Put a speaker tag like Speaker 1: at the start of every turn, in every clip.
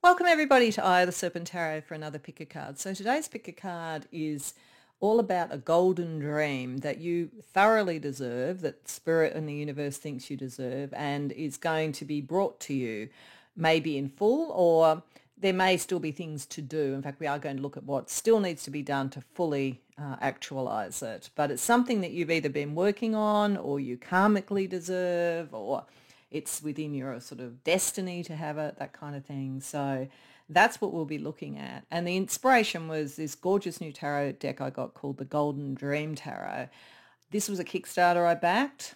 Speaker 1: Welcome everybody to Eye of the Serpent Tarot for another pick a card. So today's pick a card is all about a golden dream that you thoroughly deserve, that Spirit and the universe thinks you deserve, and is going to be brought to you maybe in full, or there may still be things to do. In fact, we are going to look at what still needs to be done to fully actualize it. But it's something that you've either been working on or you karmically deserve, or it's within your sort of destiny to have it, that kind of thing. So that's what we'll be looking at. And the inspiration was this gorgeous new tarot deck I got called the Golden Dream Tarot. This was a Kickstarter I backed,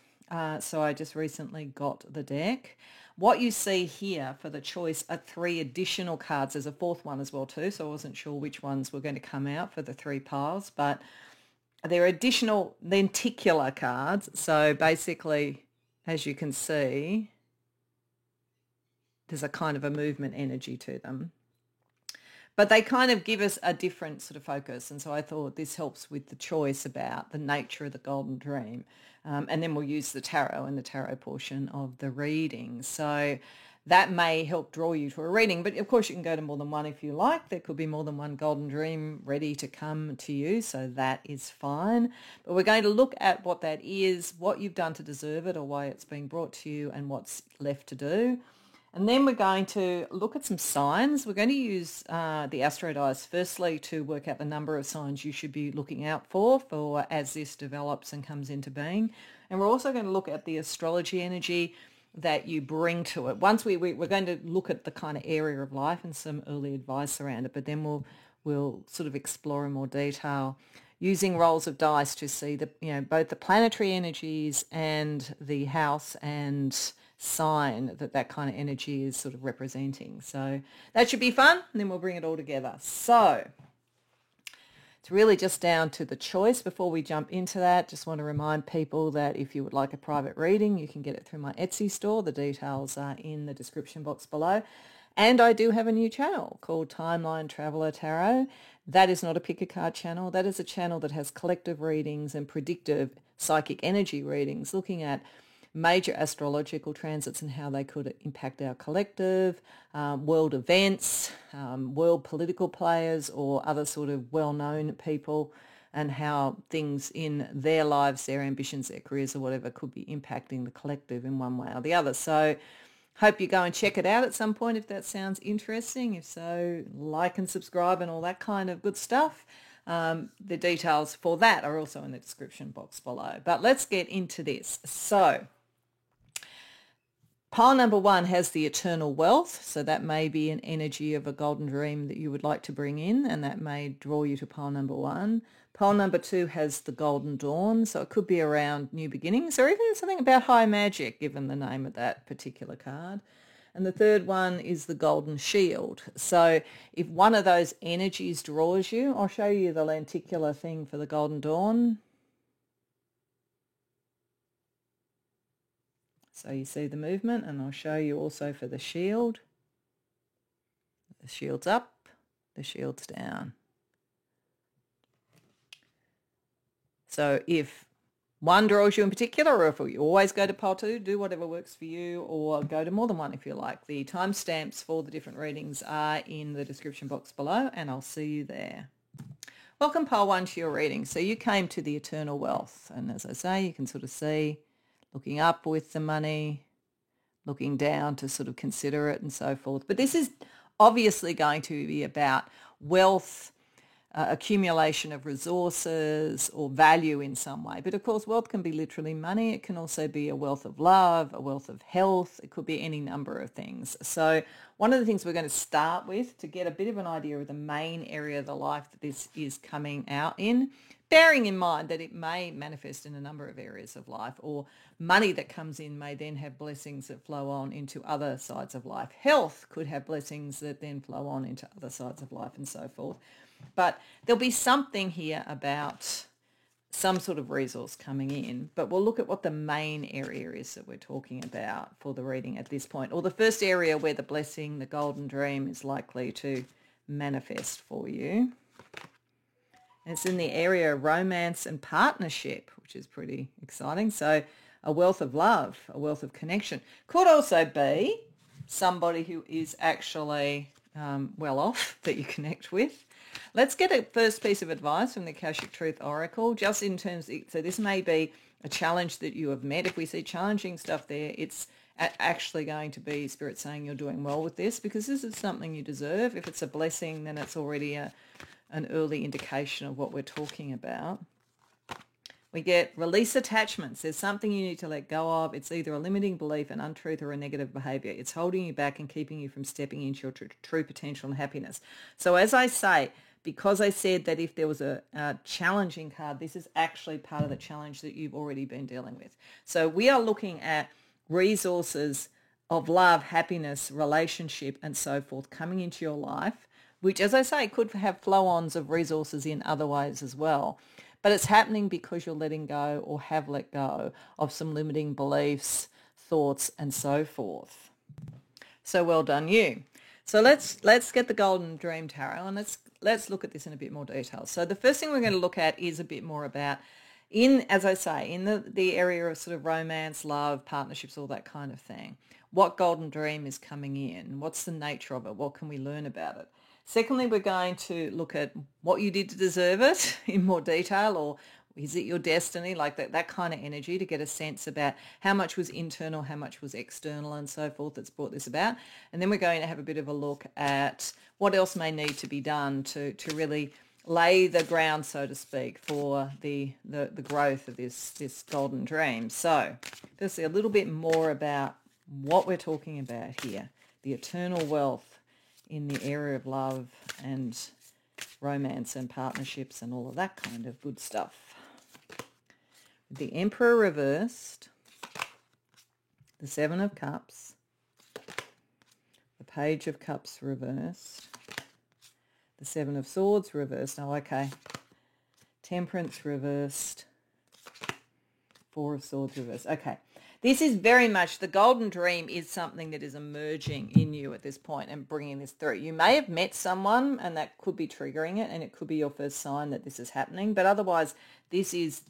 Speaker 1: so I just recently got the deck. What you see here for the choice are 3 additional cards. There's a 4th one as well too, so I wasn't sure which ones were going to come out for the 3 piles, but they're additional lenticular cards. So basically, as you can see, there's a kind of a movement energy to them. But they kind of give us a different sort of focus. And so I thought this helps with the choice about the nature of the golden dream. And then we'll use the tarot in the tarot portion of the reading. So that may help draw you to a reading. But of course, you can go to more than one if you like. There could be more than one golden dream ready to come to you. So that is fine. But we're going to look at what that is, what you've done to deserve it or why it's being brought to you and what's left to do. And then we're going to look at some signs. We're going to use the Astro Dice firstly to work out the number of signs you should be looking out for as this develops and comes into being. And we're also going to look at the astrology energy that you bring to it. Once we're going to look at the kind of area of life and some early advice around it, but then we'll sort of explore in more detail using rolls of dice to see both the planetary energies and the house and sign that kind of energy is sort of representing. So that should be fun, and then we'll bring it all together. So it's really just down to the choice. Before we jump into that, just want to remind people that if you would like a private reading, you can get it through my Etsy store. The details are in the description box below. And I do have a new channel called Timeline Traveller Tarot. That is not a pick-a-card channel. That is a channel that has collective readings and predictive psychic energy readings, looking at major astrological transits and how they could impact our collective, world events, world political players or other sort of well-known people, and how things in their lives, their ambitions, their careers or whatever could be impacting the collective in one way or the other. So hope you go and check it out at some point if that sounds interesting. If so, like and subscribe and all that kind of good stuff. The details for that are also in the description box below. But let's get into this. So pile number 1 has the eternal wealth, so that may be an energy of a golden dream that you would like to bring in, and that may draw you to pile number 1. Pile number 2 has the golden dawn, so it could be around new beginnings or even something about high magic, given the name of that particular card. And the third one is the golden shield. So if one of those energies draws you, I'll show you the lenticular thing for the golden dawn. So you see the movement, and I'll show you also for the shield. The shield's up, the shield's down. So if one draws you in particular, or if you always go to pile 2, do whatever works for you, or go to more than one if you like. The timestamps for the different readings are in the description box below, and I'll see you there. Welcome pile 1 to your reading. So you came to the eternal wealth, and as I say, you can sort of see looking up with the money, looking down to sort of consider it and so forth. But this is obviously going to be about wealth, accumulation of resources or value in some way. But of course, wealth can be literally money. It can also be a wealth of love, a wealth of health. It could be any number of things. So one of the things we're going to start with to get a bit of an idea of the main area of the life that this is coming out in, bearing in mind that it may manifest in a number of areas of life, or money that comes in may then have blessings that flow on into other sides of life. Health could have blessings that then flow on into other sides of life and so forth. But there'll be something here about some sort of resource coming in, but we'll look at what the main area is that we're talking about for the reading at this point, or the first area where the blessing, the golden dream, is likely to manifest for you. It's in the area of romance and partnership, which is pretty exciting. So a wealth of love, a wealth of connection. Could also be somebody who is actually well off that you connect with. Let's get a first piece of advice from the Akashic Truth Oracle, just in terms of, so this may be a challenge that you have met. If we see challenging stuff there, it's actually going to be Spirit saying you're doing well with this, because this is something you deserve. If it's a blessing, then it's already an early indication of what we're talking about. We get release attachments. There's something you need to let go of. It's either a limiting belief, an untruth, or a negative behavior. It's holding you back and keeping you from stepping into your true potential and happiness. So as I say, because I said that if there was a challenging card, this is actually part of the challenge that you've already been dealing with. So we are looking at resources of love, happiness, relationship, and so forth coming into your life, which, as I say, could have flow-ons of resources in other ways as well. But it's happening because you're letting go or have let go of some limiting beliefs, thoughts, and so forth. So well done you. So let's get the Golden Dream Tarot, and let's look at this in a bit more detail. So the first thing we're going to look at is a bit more about, as I say, in the area of sort of romance, love, partnerships, all that kind of thing. What golden dream is coming in? What's the nature of it? What can we learn about it? Secondly, we're going to look at what you did to deserve it in more detail, or is it your destiny, like that kind of energy, to get a sense about how much was internal, how much was external, and so forth that's brought this about. And then we're going to have a bit of a look at what else may need to be done to really lay the ground, so to speak, for the growth of this golden dream. So firstly, a little bit more about what we're talking about here, the eternal wealth in the area of love and romance and partnerships and all of that kind of good stuff. The Emperor reversed, the Seven of Cups, the Page of Cups reversed, the Seven of Swords reversed. Oh, okay. Temperance reversed, Four of Swords reversed. Okay. This is very much, the golden dream is something that is emerging in you at this point and bringing this through. You may have met someone and that could be triggering it, and it could be your first sign that this is happening. But otherwise, it's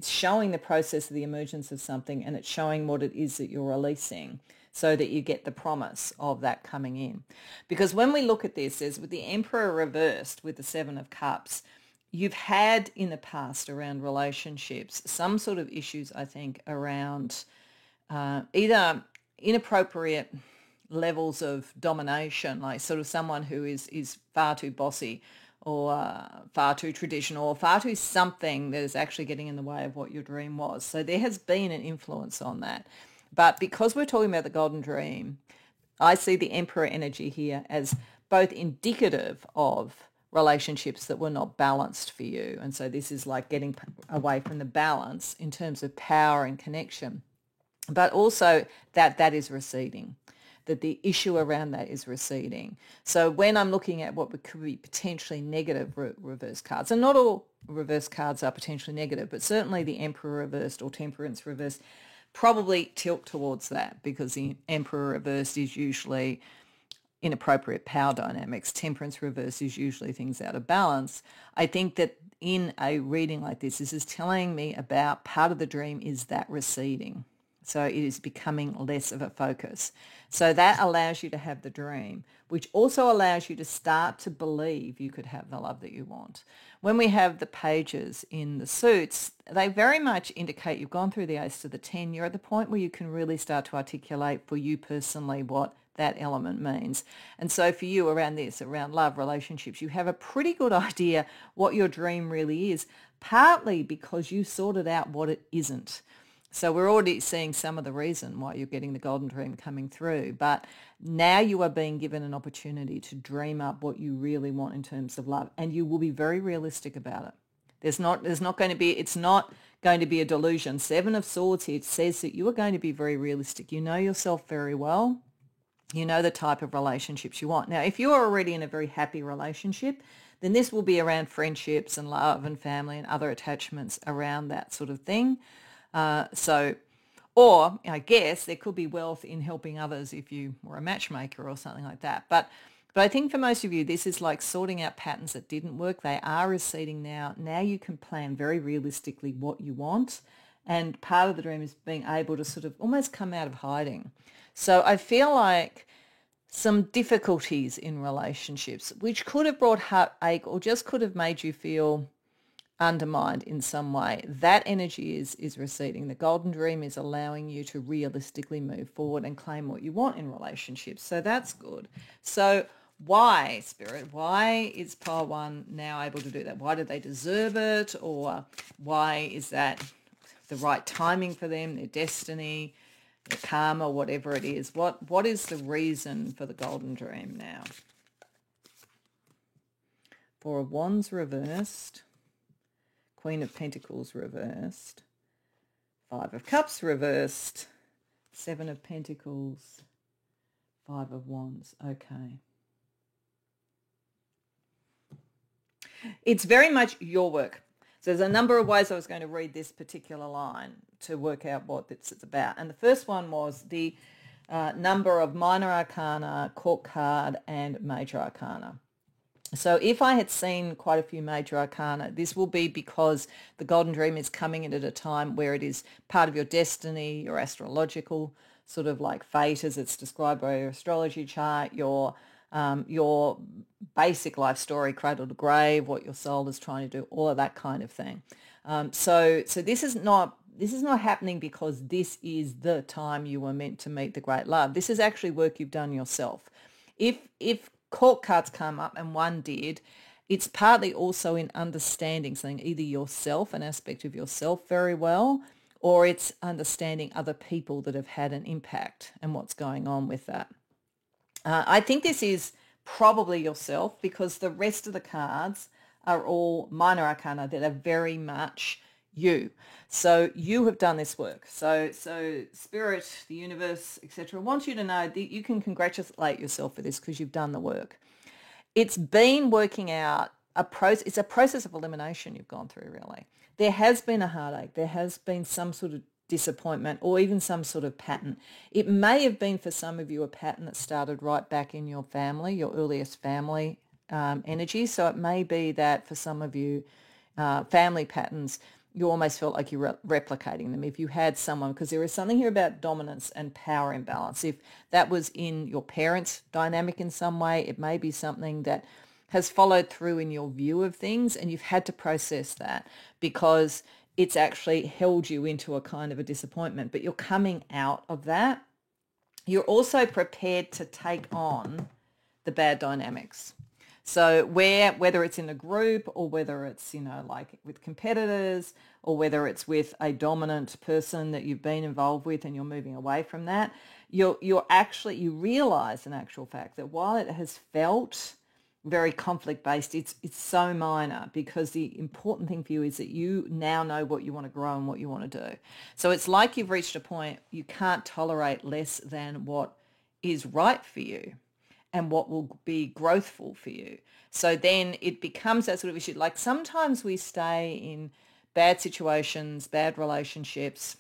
Speaker 1: showing the process of the emergence of something, and it's showing what it is that you're releasing, so that you get the promise of that coming in. Because when we look at this, as with the Emperor reversed with the Seven of Cups, you've had in the past around relationships some sort of issues, I think, around either inappropriate levels of domination, like sort of someone who is far too bossy or far too traditional or far too something that is actually getting in the way of what your dream was. So there has been an influence on that. But because we're talking about the golden dream, I see the Emperor energy here as both indicative of relationships that were not balanced for you. And so this is like getting away from the balance in terms of power and connection, but also that is receding, that the issue around that is receding. So when I'm looking at what could be potentially negative reverse cards, and not all reverse cards are potentially negative, but certainly the Emperor reversed or Temperance reversed probably tilt towards that, because the Emperor reversed is usually inappropriate power dynamics. Temperance reverse is usually things out of balance. I think that in a reading like this is telling me about part of the dream is that receding. So it is becoming less of a focus. So that allows you to have the dream, which also allows you to start to believe you could have the love that you want. When we have the pages in the suits, they very much indicate you've gone through the Ace to the 10. You're at the point where you can really start to articulate for you personally what that element means. And so for you around this, around love, relationships, you have a pretty good idea what your dream really is, partly because you sorted out what it isn't. So we're already seeing some of the reason why you're getting the golden dream coming through. But now you are being given an opportunity to dream up what you really want in terms of love. And you will be very realistic about it. It's not going to be a delusion. Seven of Swords here says that you are going to be very realistic. You know yourself very well. You know the type of relationships you want. Now, if you are already in a very happy relationship, then this will be around friendships and love and family and other attachments around that sort of thing. Or I guess there could be wealth in helping others if you were a matchmaker or something like that. But I think for most of you, this is like sorting out patterns that didn't work. They are receding now. Now you can plan very realistically what you want. And part of the dream is being able to sort of almost come out of hiding. So I feel like some difficulties in relationships, which could have brought heartache or just could have made you feel undermined in some way. That energy is receding. The golden dream is allowing you to realistically move forward and claim what you want in relationships. So that's good. So why, Spirit? Why is Pile 1 now able to do that? Why do they deserve it? Or why is that the right timing for them, their destiny, their karma, whatever it is? What is the reason for the golden dream now? Four of Wands reversed. Queen of Pentacles reversed. Five of Cups reversed. Seven of Pentacles. Five of Wands. Okay. It's very much your work. So there's a number of ways I was going to read this particular line to work out what this is about. And the first one was the number of minor arcana, court card, and major arcana. So if I had seen quite a few major arcana, this will be because the golden dream is coming in at a time where it is part of your destiny, your astrological sort of like fate as it's described by your astrology chart, your basic life story, cradle to grave, what your soul is trying to do, all of that kind of thing. So this is not happening because this is the time you were meant to meet the great love. This is actually work you've done yourself. If court cards come up, and one did, it's partly also in understanding something, either yourself, an aspect of yourself very well, or it's understanding other people that have had an impact and what's going on with that. I think this is probably yourself because the rest of the cards are all minor arcana that are very much you. So you have done this work. So Spirit, the universe, etc. wants you to know that you can congratulate yourself for this because you've done the work. It's been working out it's a process of elimination you've gone through, really. There has been a heartache. There has been some sort of disappointment or even some sort of pattern. It may have been for some of you a pattern that started right back in your family, your earliest family energy. So it may be that for some of you, family patterns, you almost felt like you're replicating them. If you had someone, because there is something here about dominance and power imbalance. If that was in your parents' dynamic in some way, it may be something that has followed through in your view of things, and you've had to process that because it's actually held you into a kind of a disappointment. But you're coming out of that. You're also prepared to take on the bad dynamics. So whether it's in a group or whether it's, like with competitors or whether it's with a dominant person that you've been involved with and you're moving away from that, you realize in actual fact that while it has felt very conflict based, it's so minor because the important thing for you is that you now know what you want to grow and what you want to do. So it's like you've reached a point you can't tolerate less than what is right for you and what will be growthful for you. So then it becomes that sort of issue. Like sometimes we stay in bad situations, bad relationships,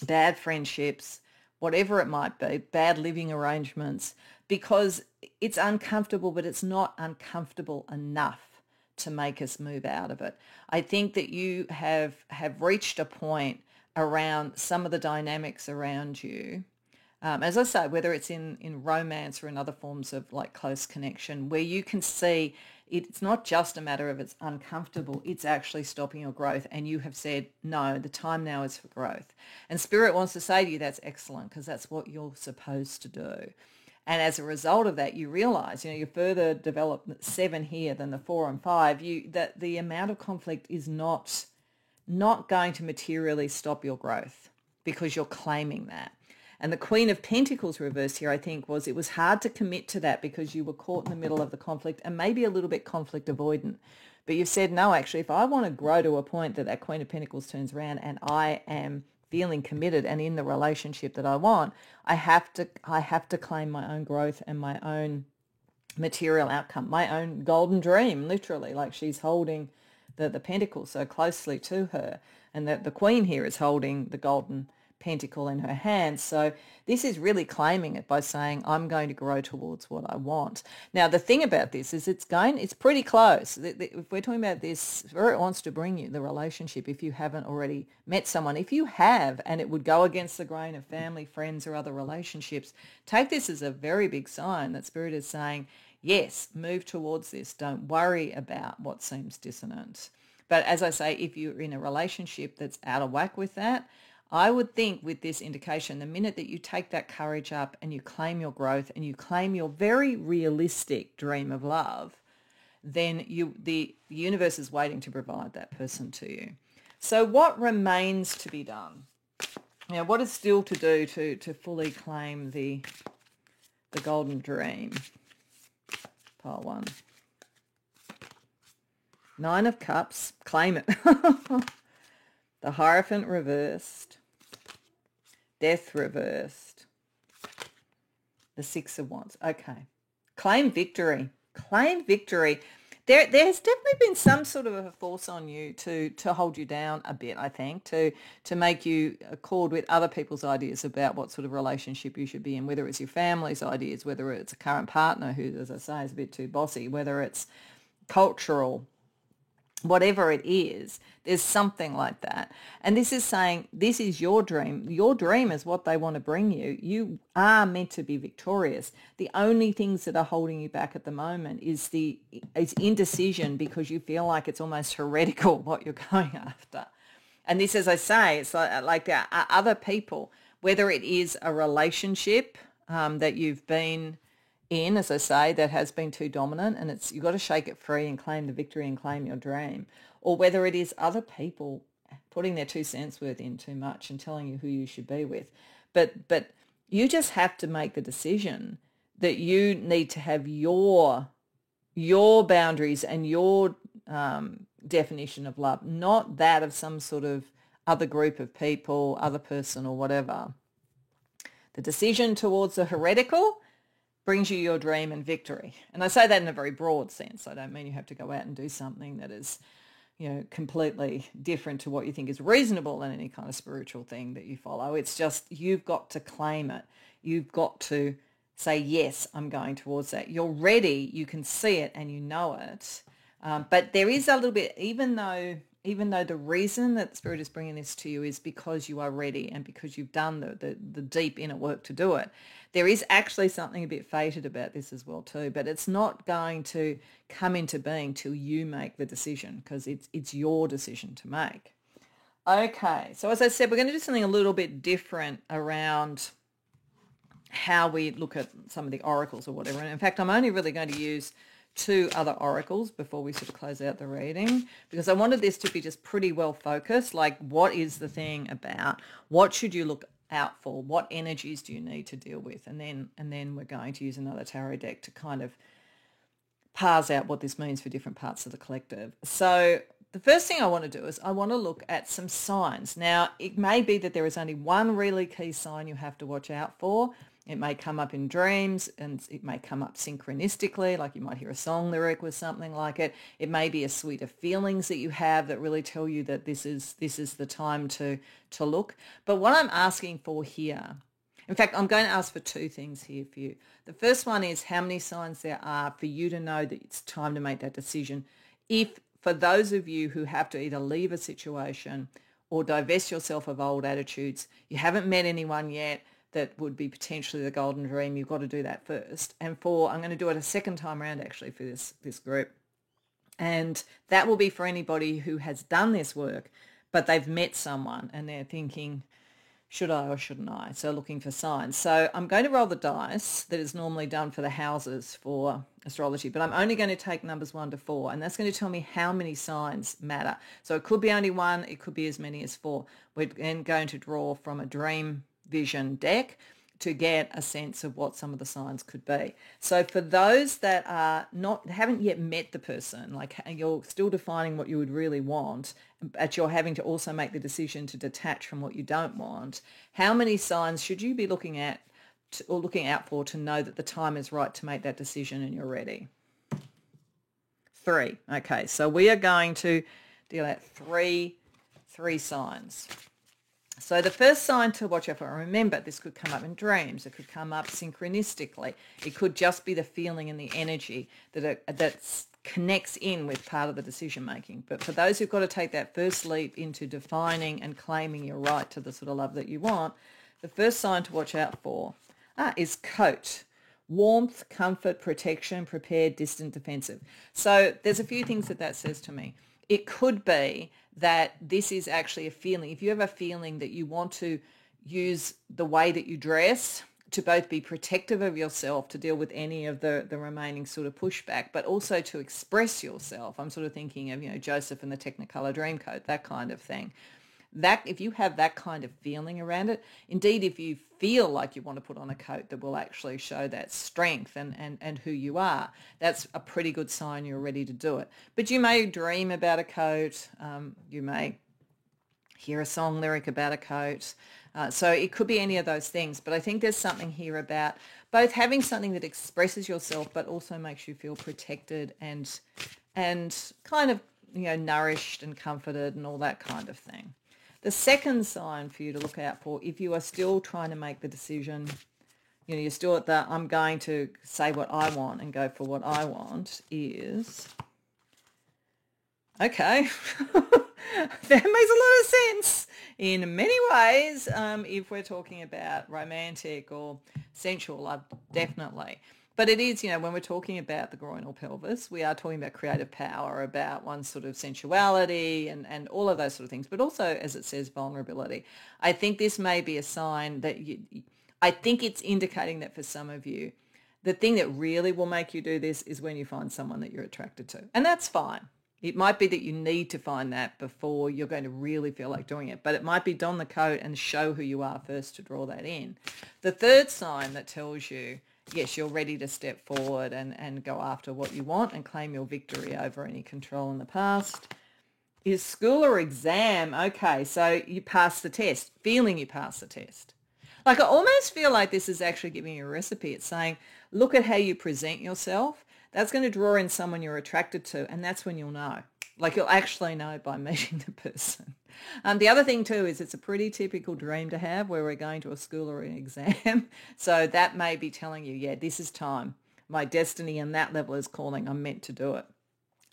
Speaker 1: bad friendships, whatever it might be, bad living arrangements, because it's uncomfortable, but it's not uncomfortable enough to make us move out of it. I think that you have reached a point around some of the dynamics around you, as I say, whether it's in romance or in other forms of like close connection, where you can see it's not just a matter of it's uncomfortable, it's actually stopping your growth. And you have said, no, the time now is for growth. And Spirit wants to say to you, that's excellent because that's what you're supposed to do. And as a result of that, you realize, you further develop 7 here than the 4 and 5, that the amount of conflict is not going to materially stop your growth because you're claiming that. And the Queen of Pentacles reversed here, I think, it was hard to commit to that because you were caught in the middle of the conflict and maybe a little bit conflict avoidant. But you've said, no, actually, if I want to grow to a point that Queen of Pentacles turns around and I am feeling committed and in the relationship that I want, I have to claim my own growth and my own material outcome, my own golden dream, literally, like she's holding the pentacle so closely to her, and that the Queen here is holding the golden pentacle in her hand. So this is really claiming it by saying, I'm going to grow towards what I want. Now, the thing about this is it's pretty close. If we're talking about this, where it wants to bring you, the relationship, if you haven't already met someone, if you have, and it would go against the grain of family, friends, or other relationships, take this as a very big sign that Spirit is saying, yes, move towards this. Don't worry about what seems dissonant. But as I say, if you're in a relationship that's out of whack with that, I would think with this indication, the minute that you take that courage up and you claim your growth and you claim your very realistic dream of love, then the universe is waiting to provide that person to you. So what remains to be done? Now, what is still to do to fully claim the golden dream? Pile 1. 9 of Cups, claim it. The Hierophant reversed. Death reversed. The 6 of Wands. Okay. Claim victory. Claim victory. There's definitely been some sort of a force on you to hold you down a bit, I think, to make you accord with other people's ideas about what sort of relationship you should be in, whether it's your family's ideas, whether it's a current partner who, as I say, is a bit too bossy, whether it's cultural, whatever it is, there's something like that. And this is saying, this is your dream. Your dream is what they want to bring you. You are meant to be victorious. The only things that are holding you back at the moment is indecision, because you feel like it's almost heretical what you're going after. And this, as I say, it's like there are other people, whether it is a relationship that you've been in, as I say, that has been too dominant, and you've got to shake it free and claim the victory and claim your dream, or whether it is other people putting their 2 cents worth in too much and telling you who you should be with. But you just have to make the decision that you need to have your boundaries and your definition of love, not that of some sort of other group of people, other person or whatever. The decision towards the heretical brings you your dream and victory. And I say that in a very broad sense. I don't mean you have to go out and do something that is, completely different to what you think is reasonable in any kind of spiritual thing that you follow. It's just you've got to claim it. You've got to say, yes, I'm going towards that. You're ready. You can see it and you know it. But there is a little bit, even though the reason that Spirit is bringing this to you is because you are ready and because you've done the deep inner work to do it, there is actually something a bit fated about this as well too. But it's not going to come into being till you make the decision, because it's your decision to make. Okay, so as I said, we're going to do something a little bit different around how we look at some of the oracles or whatever. And in fact, I'm only really going to use 2 other oracles before we sort of close out the reading, because I wanted this to be just pretty well focused. Like, what is the thing about? What should you look out for? What energies do you need to deal with? And then we're going to use another tarot deck to kind of parse out what this means for different parts of the collective. So the first thing I want to do is I want to look at some signs. Now, it may be that there is only one really key sign you have to watch out for. It may come up in dreams, and it may come up synchronistically, like you might hear a song lyric with something like it. It may be a suite of feelings that you have that really tell you that this is the time to look. But what I'm asking for here, in fact, I'm going to ask for 2 things here for you. The first one is how many signs there are for you to know that it's time to make that decision. If, for those of you who have to either leave a situation or divest yourself of old attitudes, you haven't met anyone yet that would be potentially the golden dream, you've got to do that first. And I'm going to do it a second time around actually for this group. And that will be for anybody who has done this work, but they've met someone and they're thinking, should I or shouldn't I? So looking for signs. So I'm going to roll the dice that is normally done for the houses for astrology, but I'm only going to take numbers 1 to 4, and that's going to tell me how many signs matter. So it could be only 1, it could be as many as 4. We're then going to draw from a dream vision deck to get a sense of what some of the signs could be. So for those that haven't yet met the person, like you're still defining what you would really want, but you're having to also make the decision to detach from what you don't want, how many signs should you be looking at or looking out for to know that the time is right to make that decision and you're ready? 3. Okay, so we are going to deal out three signs. So the first sign to watch out for, remember, this could come up in dreams. It could come up synchronistically. It could just be the feeling and the energy that connects in with part of the decision making. But for those who've got to take that first leap into defining and claiming your right to the sort of love that you want, the first sign to watch out for is coat. Warmth, comfort, protection, prepared, distant, defensive. So there's a few things that says to me. It could be that this is actually a feeling. If you have a feeling that you want to use the way that you dress to both be protective of yourself, to deal with any of the remaining sort of pushback, but also to express yourself. I'm sort of thinking of, Joseph and the Technicolor Dreamcoat, that kind of thing. That if you have that kind of feeling around it, indeed, if you feel like you want to put on a coat that will actually show that strength and who you are, that's a pretty good sign you're ready to do it. But you may dream about a coat. You may hear a song lyric about a coat. So it could be any of those things. But I think there's something here about both having something that expresses yourself but also makes you feel protected and kind of, nourished and comforted and all that kind of thing. The second sign for you to look out for, if you are still trying to make the decision, you're still at the I'm going to say what I want and go for what I want, is, okay, that makes a lot of sense in many ways if we're talking about romantic or sensual love, definitely. But it is, when we're talking about the groinal pelvis, we are talking about creative power, about one's sort of sensuality and all of those sort of things, but also, as it says, vulnerability. I think this may be a sign that I think it's indicating that for some of you, the thing that really will make you do this is when you find someone that you're attracted to. And that's fine. It might be that you need to find that before you're going to really feel like doing it, but it might be don the coat and show who you are first to draw that in. The third sign that tells you, yes, you're ready to step forward and go after what you want and claim your victory over any control in the past, is school or exam. Okay, so you passed the test, feeling you passed the test. Like I almost feel like this is actually giving you a recipe. It's saying, look at how you present yourself. That's going to draw in someone you're attracted to, and that's when you'll know. Like you'll actually know by meeting the person. The other thing too is it's a pretty typical dream to have where we're going to a school or an exam. So that may be telling you, yeah, this is time. My destiny and that level is calling. I'm meant to do it.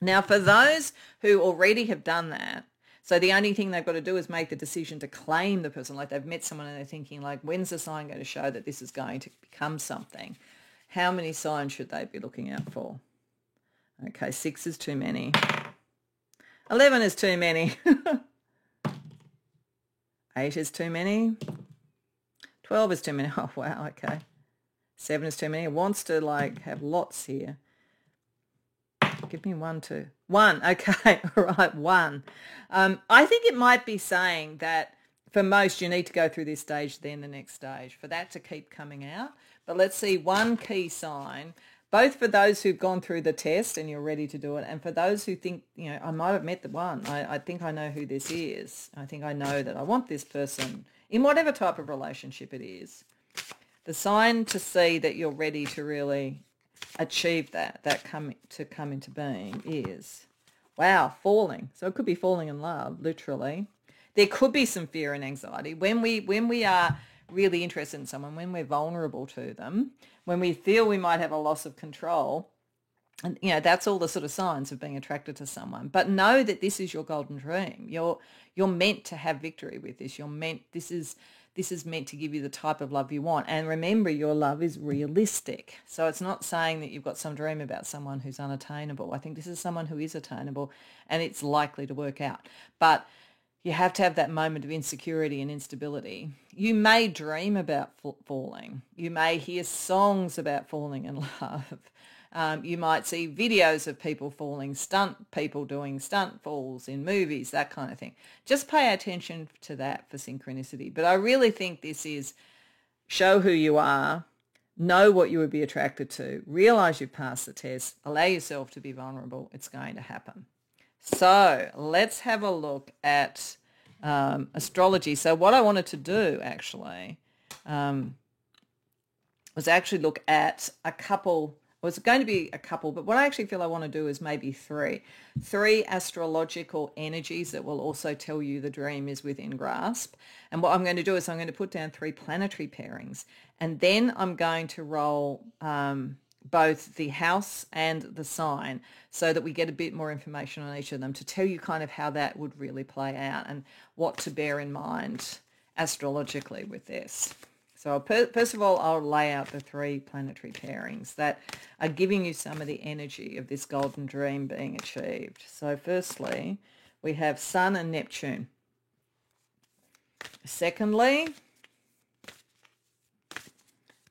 Speaker 1: Now, for those who already have done that, so the only thing they've got to do is make the decision to claim the person. Like they've met someone and they're thinking like, when's the sign going to show that this is going to become something? How many signs should they be looking out for? Okay, 6 is too many. 11 is too many. 8 is too many. 12 is too many. Oh, wow, okay. 7 is too many. It wants to, have lots here. Give me 1, 2. 1, okay. All right, 1. I think it might be saying that for most you need to go through this stage, then the next stage, for that to keep coming out. But let's see, one key sign, both for those who've gone through the test and you're ready to do it, and for those who think, I might have met the one. I think I know who this is. I think I know that I want this person in whatever type of relationship it is. The sign to see that you're ready to really achieve that come into being is, wow, falling. So it could be falling in love, literally. There could be some fear and anxiety. When we are really interested in someone, when we're vulnerable to them, when we feel we might have a loss of control, and that's all the sort of signs of being attracted to someone. But know that this is your golden dream. You're meant to have victory with this. This is meant to give you the type of love you want. And remember, your love is realistic. So it's not saying that you've got some dream about someone who's unattainable. I think this is someone who is attainable and it's likely to work out. But you have to have that moment of insecurity and instability. You may dream about falling. You may hear songs about falling in love. You might see videos of people falling, people doing stunt falls in movies, that kind of thing. Just pay attention to that for synchronicity. But I really think this is show who you are, know what you would be attracted to, realize you've passed the test, allow yourself to be vulnerable. It's going to happen. So let's have a look at astrology. So what I wanted to do actually was actually look at a couple well, it's going to be a couple, but what I actually feel I want to do is maybe three astrological energies that will also tell you the dream is within grasp. And what I'm going to do is I'm going to put down 3 planetary pairings, and then I'm going to roll both the house and the sign so that we get a bit more information on each of them to tell you kind of how that would really play out and what to bear in mind astrologically with this. So first of all, I'll lay out the 3 planetary pairings that are giving you some of the energy of this golden dream being achieved. So firstly, we have Sun and Neptune. Secondly,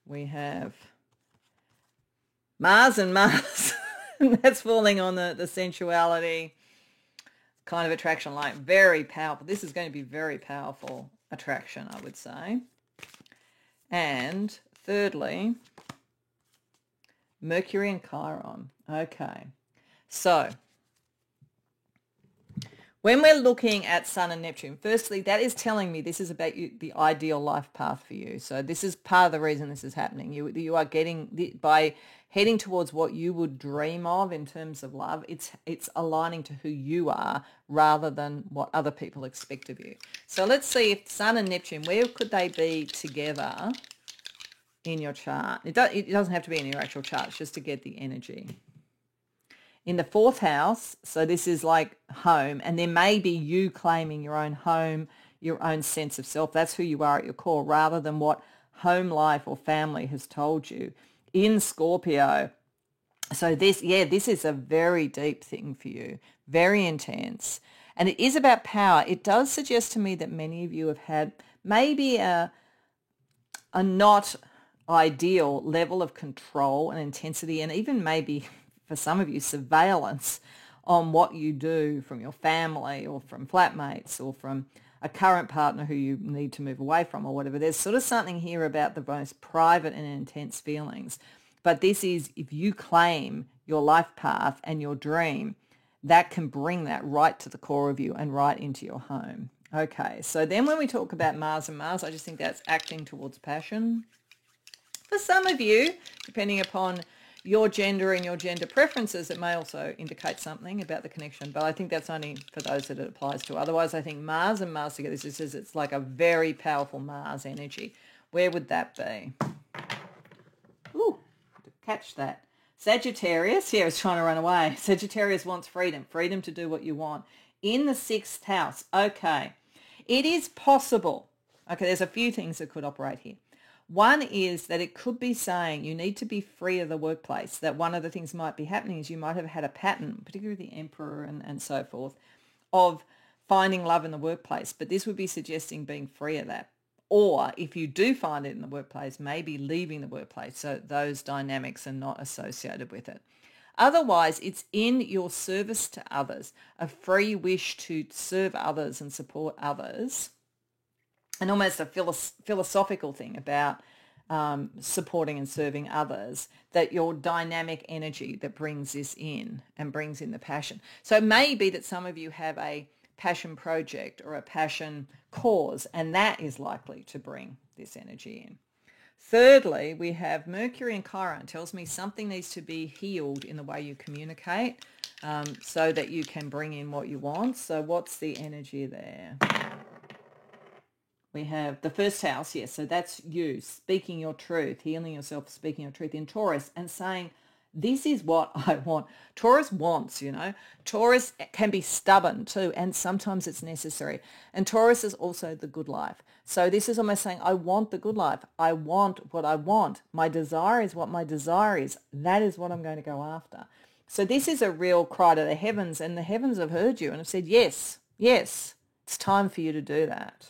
Speaker 1: we have Mars and Mars. That's falling on the sensuality kind of attraction, like very powerful. This is going to be very powerful attraction, I would say. And thirdly, Mercury and Chiron. Okay, so when we're looking at Sun and Neptune, firstly, that is telling me this is about you, the ideal life path for you. So this is part of the reason this is happening. You are getting, by heading towards what you would dream of in terms of love, it's aligning to who you are rather than what other people expect of you. So let's see if Sun and Neptune, where could they be together in your chart? It doesn't have to be in your actual chart, it's just to get the energy. In the 4th house, so this is like home, and there may be you claiming your own home, your own sense of self. That's who you are at your core, rather than what home life or family has told you. In Scorpio, so this is a very deep thing for you, very intense. And it is about power. It does suggest to me that many of you have had maybe a not ideal level of control and intensity, and even maybe for some of you, surveillance on what you do from your family or from flatmates or from a current partner who you need to move away from or whatever. There's sort of something here about the most private and intense feelings. But this is, if you claim your life path and your dream, that can bring that right to the core of you and right into your home. Okay, so then when we talk about Mars and Mars, I just think that's acting towards passion. For some of you, depending upon your gender and your gender preferences, it may also indicate something about the connection, but I think that's only for those that it applies to. Otherwise, I think Mars and Mars together, this is, it's like a very powerful Mars energy. Where would that be? Ooh, catch that. Sagittarius, I was trying to run away. Sagittarius wants freedom to do what you want. In the 6th house, okay. It is possible. Okay, there's a few things that could operate here. One is that it could be saying you need to be free of the workplace, that one of the things might be happening is you might have had a pattern, particularly the Emperor and so forth, of finding love in the workplace. But this would be suggesting being free of that. Or if you do find it in the workplace, maybe leaving the workplace so those dynamics are not associated with it. Otherwise, it's in your service to others, a free wish to serve others and support others, and almost a philosophical thing about supporting and serving others, that your dynamic energy that brings this in and brings in the passion. So it may be that some of you have a passion project or a passion cause, and that is likely to bring this energy in. Thirdly, we have Mercury and Chiron. It tells me something needs to be healed in the way you communicate so that you can bring in what you want. So what's the energy there? We have the 1st house, yes, so that's you speaking your truth, healing yourself, speaking your truth in Taurus and saying, this is what I want. Taurus wants, Taurus can be stubborn too, and sometimes it's necessary. And Taurus is also the good life. So this is almost saying, I want the good life. I want what I want. My desire is what my desire is. That is what I'm going to go after. So this is a real cry to the heavens, and the heavens have heard you and have said, yes, it's time for you to do that.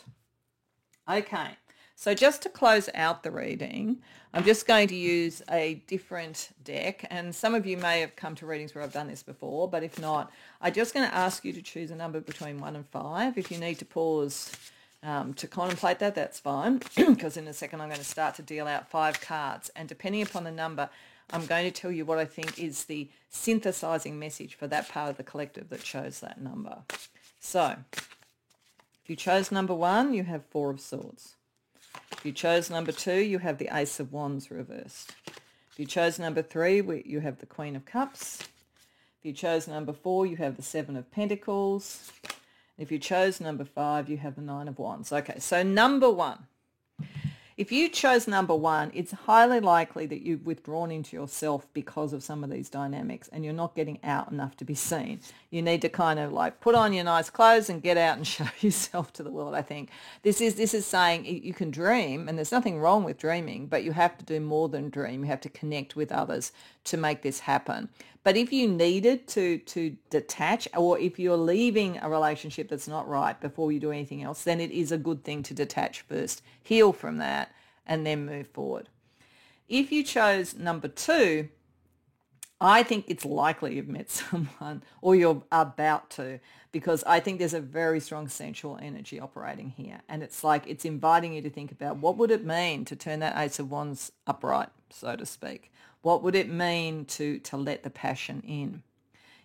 Speaker 1: Okay, so just to close out the reading, I'm just going to use a different deck, and some of you may have come to readings where I've done this before, but if not, I'm just going to ask you to choose a number between 1 and 5. If you need to pause to contemplate that, that's fine, because in a second I'm going to start to deal out 5 cards, and depending upon the number, I'm going to tell you what I think is the synthesizing message for that part of the collective that chose that number. So, if you chose number 1, you have 4 of Swords. If you chose number 2, you have the Ace of Wands reversed. If you chose number 3, you have the Queen of Cups. If you chose number 4, you have the Seven of Pentacles. If you chose number 5, you have the Nine of Wands. Okay, so number 1. If you chose number 1, it's highly likely that you've withdrawn into yourself because of some of these dynamics and you're not getting out enough to be seen. You need to kind of like put on your nice clothes and get out and show yourself to the world, I think. This is saying you can dream, and there's nothing wrong with dreaming, but you have to do more than dream. You have to connect with others to make this happen. But if you needed to detach, or if you're leaving a relationship that's not right before you do anything else, then it is a good thing to detach first, heal from that, and then move forward. If you chose number 2, I think it's likely you've met someone, or you're about to, because I think there's a very strong sensual energy operating here. And it's like it's inviting you to think about, what would it mean to turn that Ace of Wands upright, so to speak? What would it mean to let the passion in?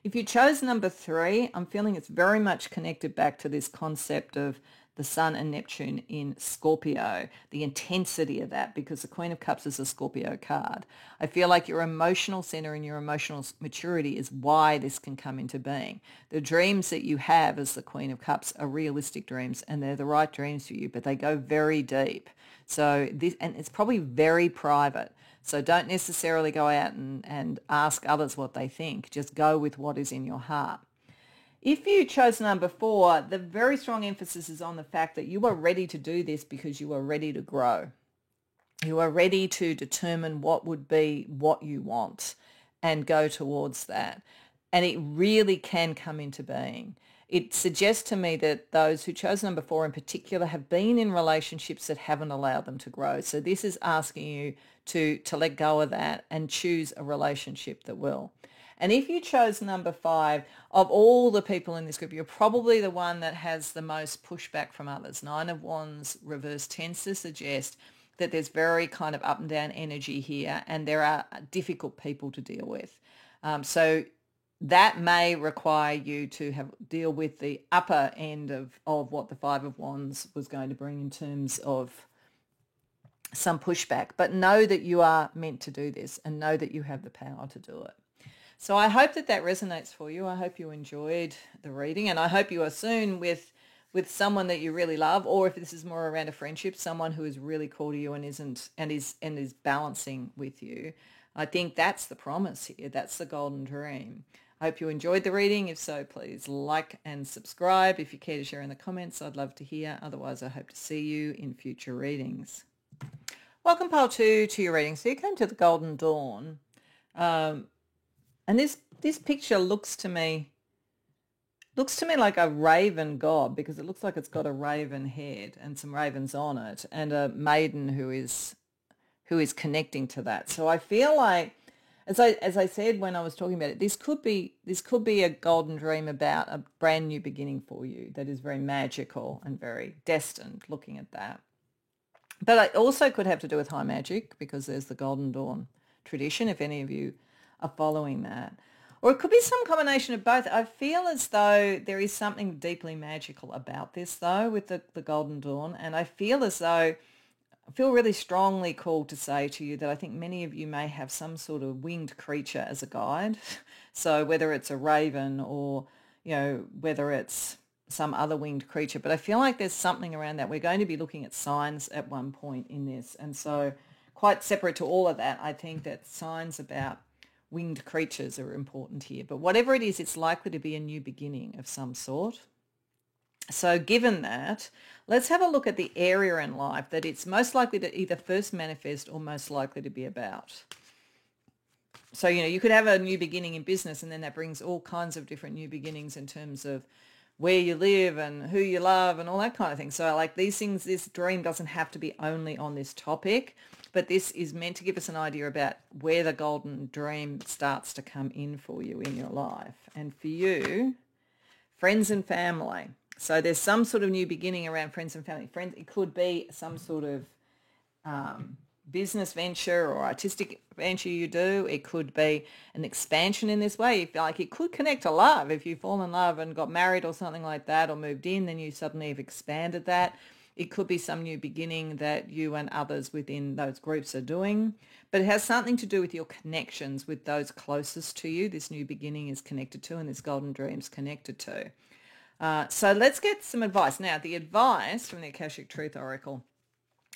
Speaker 1: If you chose number 3, I'm feeling it's very much connected back to this concept of the Sun and Neptune in Scorpio, the intensity of that, because the Queen of Cups is a Scorpio card. I feel like your emotional center and your emotional maturity is why this can come into being. The dreams that you have as the Queen of Cups are realistic dreams, and they're the right dreams for you, but they go very deep. So this, and it's probably very private. So don't necessarily go out and ask others what they think. Just go with what is in your heart. If you chose number 4, the very strong emphasis is on the fact that you are ready to do this because you are ready to grow. You are ready to determine what would be what you want and go towards that. And it really can come into being. It suggests to me that those who chose number 4 in particular have been in relationships that haven't allowed them to grow. So this is asking you to let go of that and choose a relationship that will. And if you chose number 5, of all the people in this group, you're probably the one that has the most pushback from others. 9 of Wands reverse tends to suggest that there's very kind of up and down energy here, and there are difficult people to deal with. So that may require you to deal with the upper end of what the 5 of Wands was going to bring in terms of some pushback. But know that you are meant to do this, and know that you have the power to do it. So I hope that resonates for you. I hope you enjoyed the reading, and I hope you are soon with someone that you really love, or if this is more around a friendship, someone who is really cool to you and is balancing with you. I think that's the promise here. That's the golden dream. I hope you enjoyed the reading. If so, please like and subscribe. If you care to share in the comments, I'd love to hear. Otherwise, I hope to see you in future readings. Welcome, pile 2, to your reading. So you came to the Golden Dawn. And this picture looks to me like a raven god, because it looks like it's got a raven head and some ravens on it, and a maiden who is connecting to that. So I feel like, as I said when I was talking about it, this could be a golden dream about a brand new beginning for you that is very magical and very destined, looking at that. But it also could have to do with high magic, because there's the Golden Dawn tradition, if any of you are following that. Or it could be some combination of both. I feel as though there is something deeply magical about this, though, with the Golden Dawn. And I feel as though, I feel really strongly called to say to you that I think many of you may have some sort of winged creature as a guide. So whether it's a raven or, whether it's some other winged creature. But I feel like there's something around that. We're going to be looking at signs at one point in this. And so quite separate to all of that, I think that signs about winged creatures are important here. But whatever it is, it's likely to be a new beginning of some sort. So given that, let's have a look at the area in life that it's most likely to either first manifest or most likely to be about. So, you could have a new beginning in business, and then that brings all kinds of different new beginnings in terms of where you live and who you love and all that kind of thing. So like these things, this dream doesn't have to be only on this topic, but this is meant to give us an idea about where the golden dream starts to come in for you in your life. And for you, friends and family. So there's some sort of new beginning around friends and family. Friends, it could be some sort of business venture or artistic venture you do. It could be an expansion in this way. Like it could connect to love. If you fall in love and got married or something like that, or moved in, then you suddenly have expanded that. It could be some new beginning that you and others within those groups are doing, but it has something to do with your connections with those closest to you. This new beginning is connected to, and this golden dream is connected to. So let's get some advice. Now, the advice from the Akashic Truth Oracle,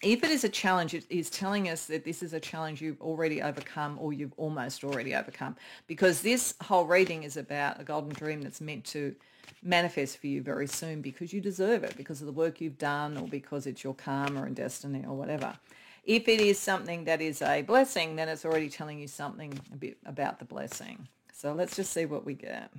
Speaker 1: if it is a challenge, it is telling us that this is a challenge you've already overcome or you've almost already overcome, because this whole reading is about a golden dream that's meant to manifest for you very soon because you deserve it, because of the work you've done or because it's your karma and destiny or whatever. If it is something that is a blessing, then it's already telling you something a bit about the blessing. So let's just see what we get.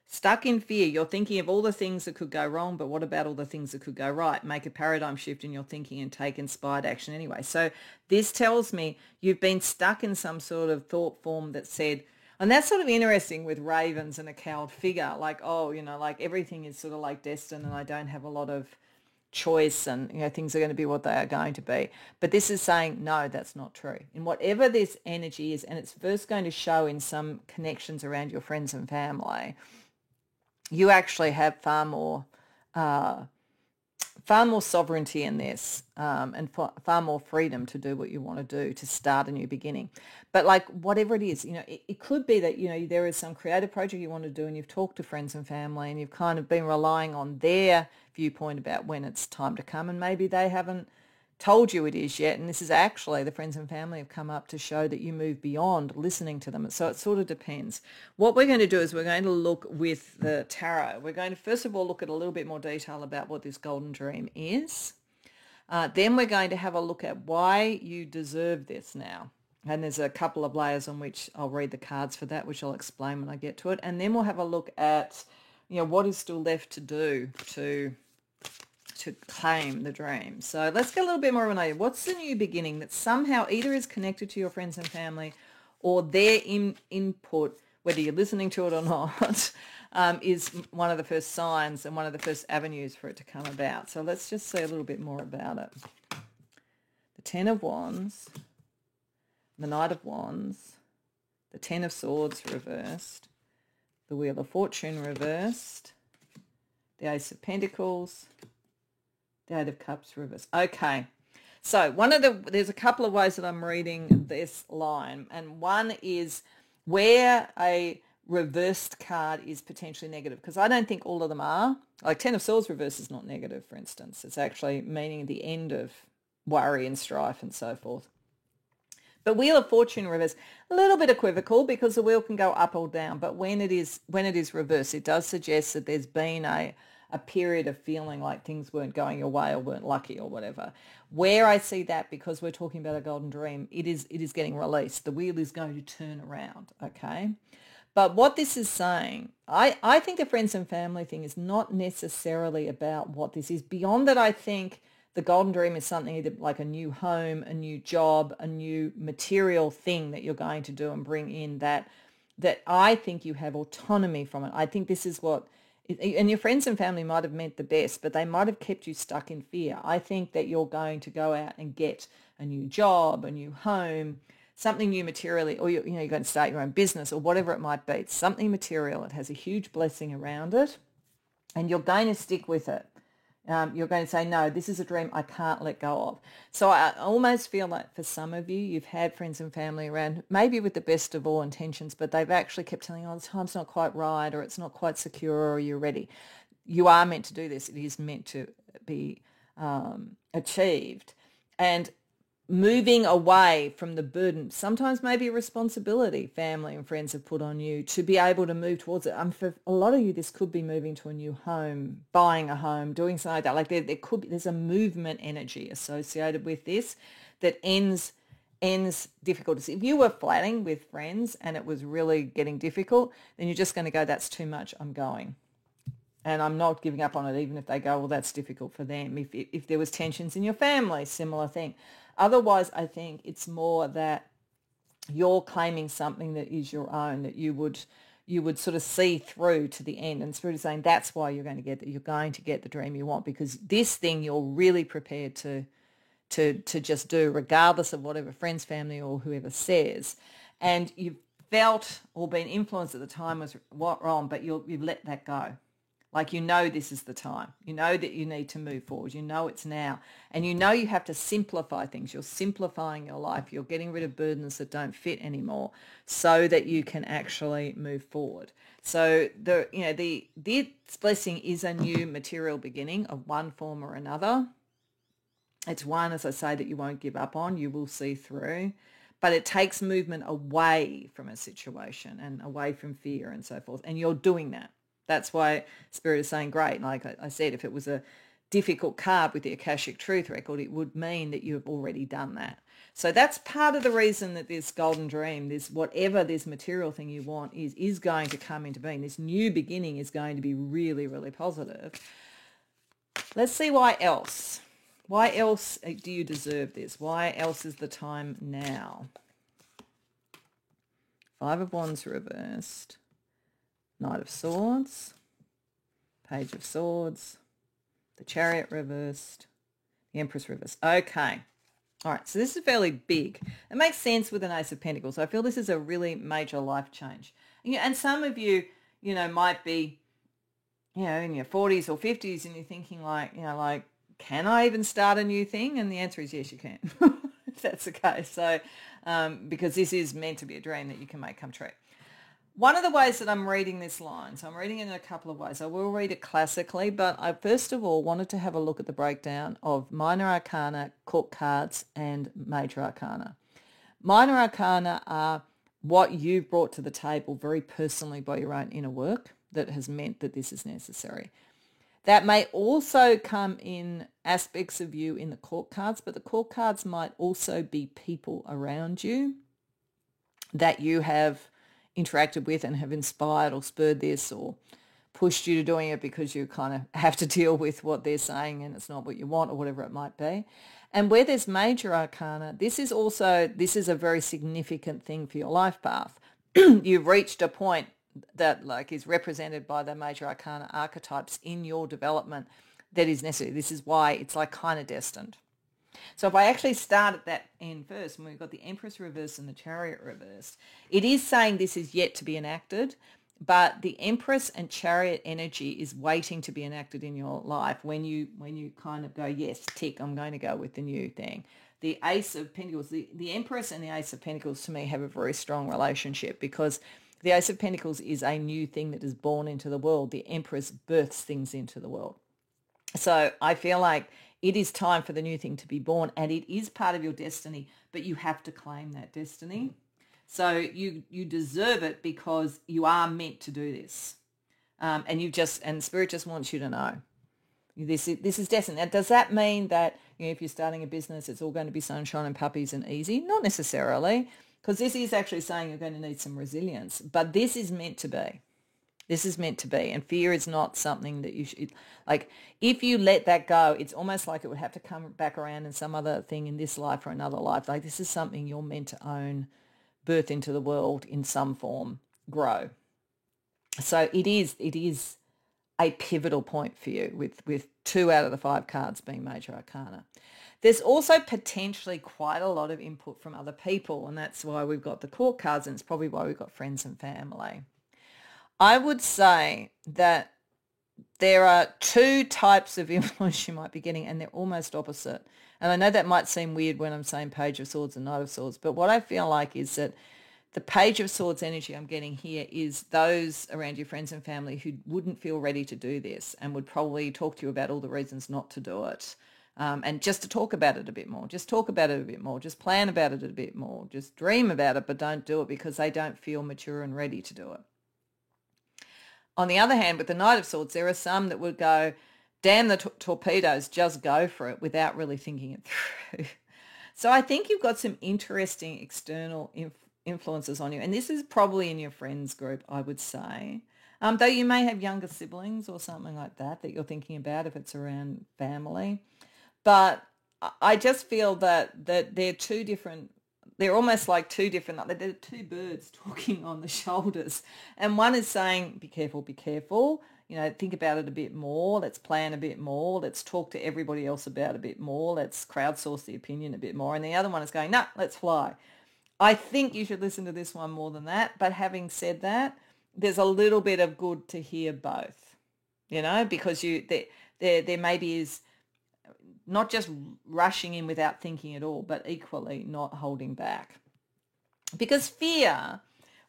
Speaker 1: Stuck in fear. You're thinking of all the things that could go wrong, but what about all the things that could go right? Make a paradigm shift in your thinking and take inspired action anyway. So this tells me you've been stuck in some sort of thought form that said, and that's sort of interesting with ravens and a cowed figure, like, oh, like everything is sort of like destined and I don't have a lot of choice and, things are going to be what they are going to be. But this is saying, no, that's not true. In whatever this energy is, and it's first going to show in some connections around your friends and family, you actually have far more sovereignty in this, and far more freedom to do what you want to do, to start a new beginning. But like whatever it is, it could be that, there is some creative project you want to do and you've talked to friends and family and you've kind of been relying on their viewpoint about when it's time to come, and maybe they haven't told you it is yet, and this is actually, the friends and family have come up to show that you move beyond listening to them. So it sort of depends. What we're going to do is we're going to look with the tarot. We're going to first of all look at a little bit more detail about what this golden dream is. Then we're going to have a look at why you deserve this now. And there's a couple of layers on which I'll read the cards for that, which I'll explain when I get to it. And then we'll have a look at, what is still left to do to claim the dream. So let's get a little bit more of an idea. What's the new beginning that somehow either is connected to your friends and family or their input, whether you're listening to it or not, is one of the first signs and one of the first avenues for it to come about. So let's just see a little bit more about it. The Ten of Wands, the Knight of Wands, the Ten of Swords reversed, the Wheel of Fortune reversed, the Ace of Pentacles, the Eight of Cups reversed. Okay, so there's a couple of ways that I'm reading this line, and one is where a reversed card is potentially negative, because I don't think all of them are. Like Ten of Swords reversed is not negative, for instance. It's actually meaning the end of worry and strife and so forth. But Wheel of Fortune reverse, a little bit equivocal because the wheel can go up or down. But when it is reversed, it does suggest that there's been a period of feeling like things weren't going your way or weren't lucky or whatever. Where I see that, because we're talking about a golden dream, it is getting released. The wheel is going to turn around, okay? But what this is saying, I think the friends and family thing is not necessarily about what this is. Beyond that, I think the golden dream is something either like a new home, a new job, a new material thing that you're going to do and bring in that I think you have autonomy from it. I think this is what, and your friends and family might have meant the best, but they might have kept you stuck in fear. I think that you're going to go out and get a new job, a new home, something new materially, or you're going to start your own business or whatever it might be. It's something material. It has a huge blessing around it, and you're going to stick with it. You're going to say, no, this is a dream I can't let go of. So I almost feel like for some of you, you've had friends and family around, maybe with the best of all intentions, but they've actually kept telling you, oh, the time's not quite right, or it's not quite secure, or you're ready. You are meant to do this. It is meant to be achieved. And moving away from the burden, sometimes maybe a responsibility family and friends have put on you to be able to move towards it. For a lot of you, this could be moving to a new home, buying a home, doing something like that. Like there's a movement energy associated with this that ends difficulties. If you were flatting with friends and it was really getting difficult, then you're just going to go, that's too much, I'm going. And I'm not giving up on it, even if they go, well, that's difficult for them. If there was tensions in your family, similar thing. Otherwise, I think it's more that you're claiming something that is your own, that you would sort of see through to the end. And Spirit is saying that's why you're going to get the dream you want, because this thing you're really prepared to just do, regardless of whatever friends, family, or whoever says. And you've felt or been influenced at the time was wrong, but you've let that go. Like, you know, this is the time. You know that you need to move forward. You know it's now. And you know you have to simplify things. You're simplifying your life. You're getting rid of burdens that don't fit anymore so that you can actually move forward. So this blessing is a new material beginning of one form or another. It's one, as I say, that you won't give up on. You will see through. But it takes movement away from a situation and away from fear and so forth. And you're doing that. That's why Spirit is saying, great. Like I said, if it was a difficult card with the Akashic Truth record, it would mean that you have already done that. So that's part of the reason that this golden dream, this whatever this material thing you want is going to come into being. This new beginning is going to be really, really positive. Let's see why else. Why else do you deserve this? Why else is the time now? Five of Wands reversed. Knight of Swords, Page of Swords, the Chariot reversed, the Empress reversed. Okay. All right, so this is fairly big. It makes sense with an Ace of Pentacles. I feel this is a really major life change. And some of you, might be, in your 40s or 50s and you're thinking like, can I even start a new thing? And the answer is yes, you can, if that's the case. So, because this is meant to be a dream that you can make come true. One of the ways that I'm reading this line, so I'm reading it in a couple of ways. I will read it classically, but I first of all wanted to have a look at the breakdown of minor arcana, court cards, and major arcana. Minor arcana are what you've brought to the table very personally by your own inner work that has meant that this is necessary. That may also come in aspects of you in the court cards, but the court cards might also be people around you that you have interacted with and have inspired or spurred this or pushed you to doing it because you kind of have to deal with what they're saying and it's not what you want or whatever it might be. And where there's major arcana, this is a very significant thing for your life path. You've reached a point that is represented by the major arcana archetypes in your development that is necessary. This is why it's kind of destined. So if I actually start at that end first, when we've got the Empress reversed and the Chariot reversed, it is saying this is yet to be enacted, but the Empress and Chariot energy is waiting to be enacted in your life when you kind of go, yes, tick, I'm going to go with the new thing. The Ace of Pentacles, the Empress and the Ace of Pentacles to me have a very strong relationship because the Ace of Pentacles is a new thing that is born into the world. The Empress births things into the world. So I feel like it is time for the new thing to be born and it is part of your destiny, but you have to claim that destiny. So you deserve it because you are meant to do this. And Spirit just wants you to know. This is destiny. Now, does that mean that if you're starting a business, it's all going to be sunshine and puppies and easy? Not necessarily, because this is actually saying you're going to need some resilience, but this is meant to be. This is meant to be. And fear is not something that you should, if you let that go, it's almost like it would have to come back around in some other thing in this life or another life. This is something you're meant to own, birth into the world in some form, grow. So it is a pivotal point for you with 2 out of the 5 cards being major arcana. There's also potentially quite a lot of input from other people, and that's why we've got the court cards, and it's probably why we've got friends and family. I would say that there are 2 types of influence you might be getting, and they're almost opposite. And I know that might seem weird when I'm saying Page of Swords and Knight of Swords, but what I feel like is that the Page of Swords energy I'm getting here is those around your friends and family who wouldn't feel ready to do this and would probably talk to you about all the reasons not to do it. And just to talk about it a bit more, just talk about it a bit more, just plan about it a bit more, just dream about it, but don't do it because they don't feel mature and ready to do it. On the other hand, with the Knight of Swords, there are some that would go, damn the torpedoes, just go for it without really thinking it through. So I think you've got some interesting external influences on you. And this is probably in your friends group, I would say. Though you may have younger siblings or something like that you're thinking about if it's around family. But I just feel that they're 2 different, they're almost like 2 different, they're 2 birds talking on the shoulders. And one is saying, be careful, think about it a bit more. Let's plan a bit more. Let's talk to everybody else about it a bit more. Let's crowdsource the opinion a bit more. And the other one is going, no, let's fly. I think you should listen to this one more than that. But having said that, there's a little bit of good to hear both. because there maybe is not just rushing in without thinking at all, but equally not holding back. Because fear,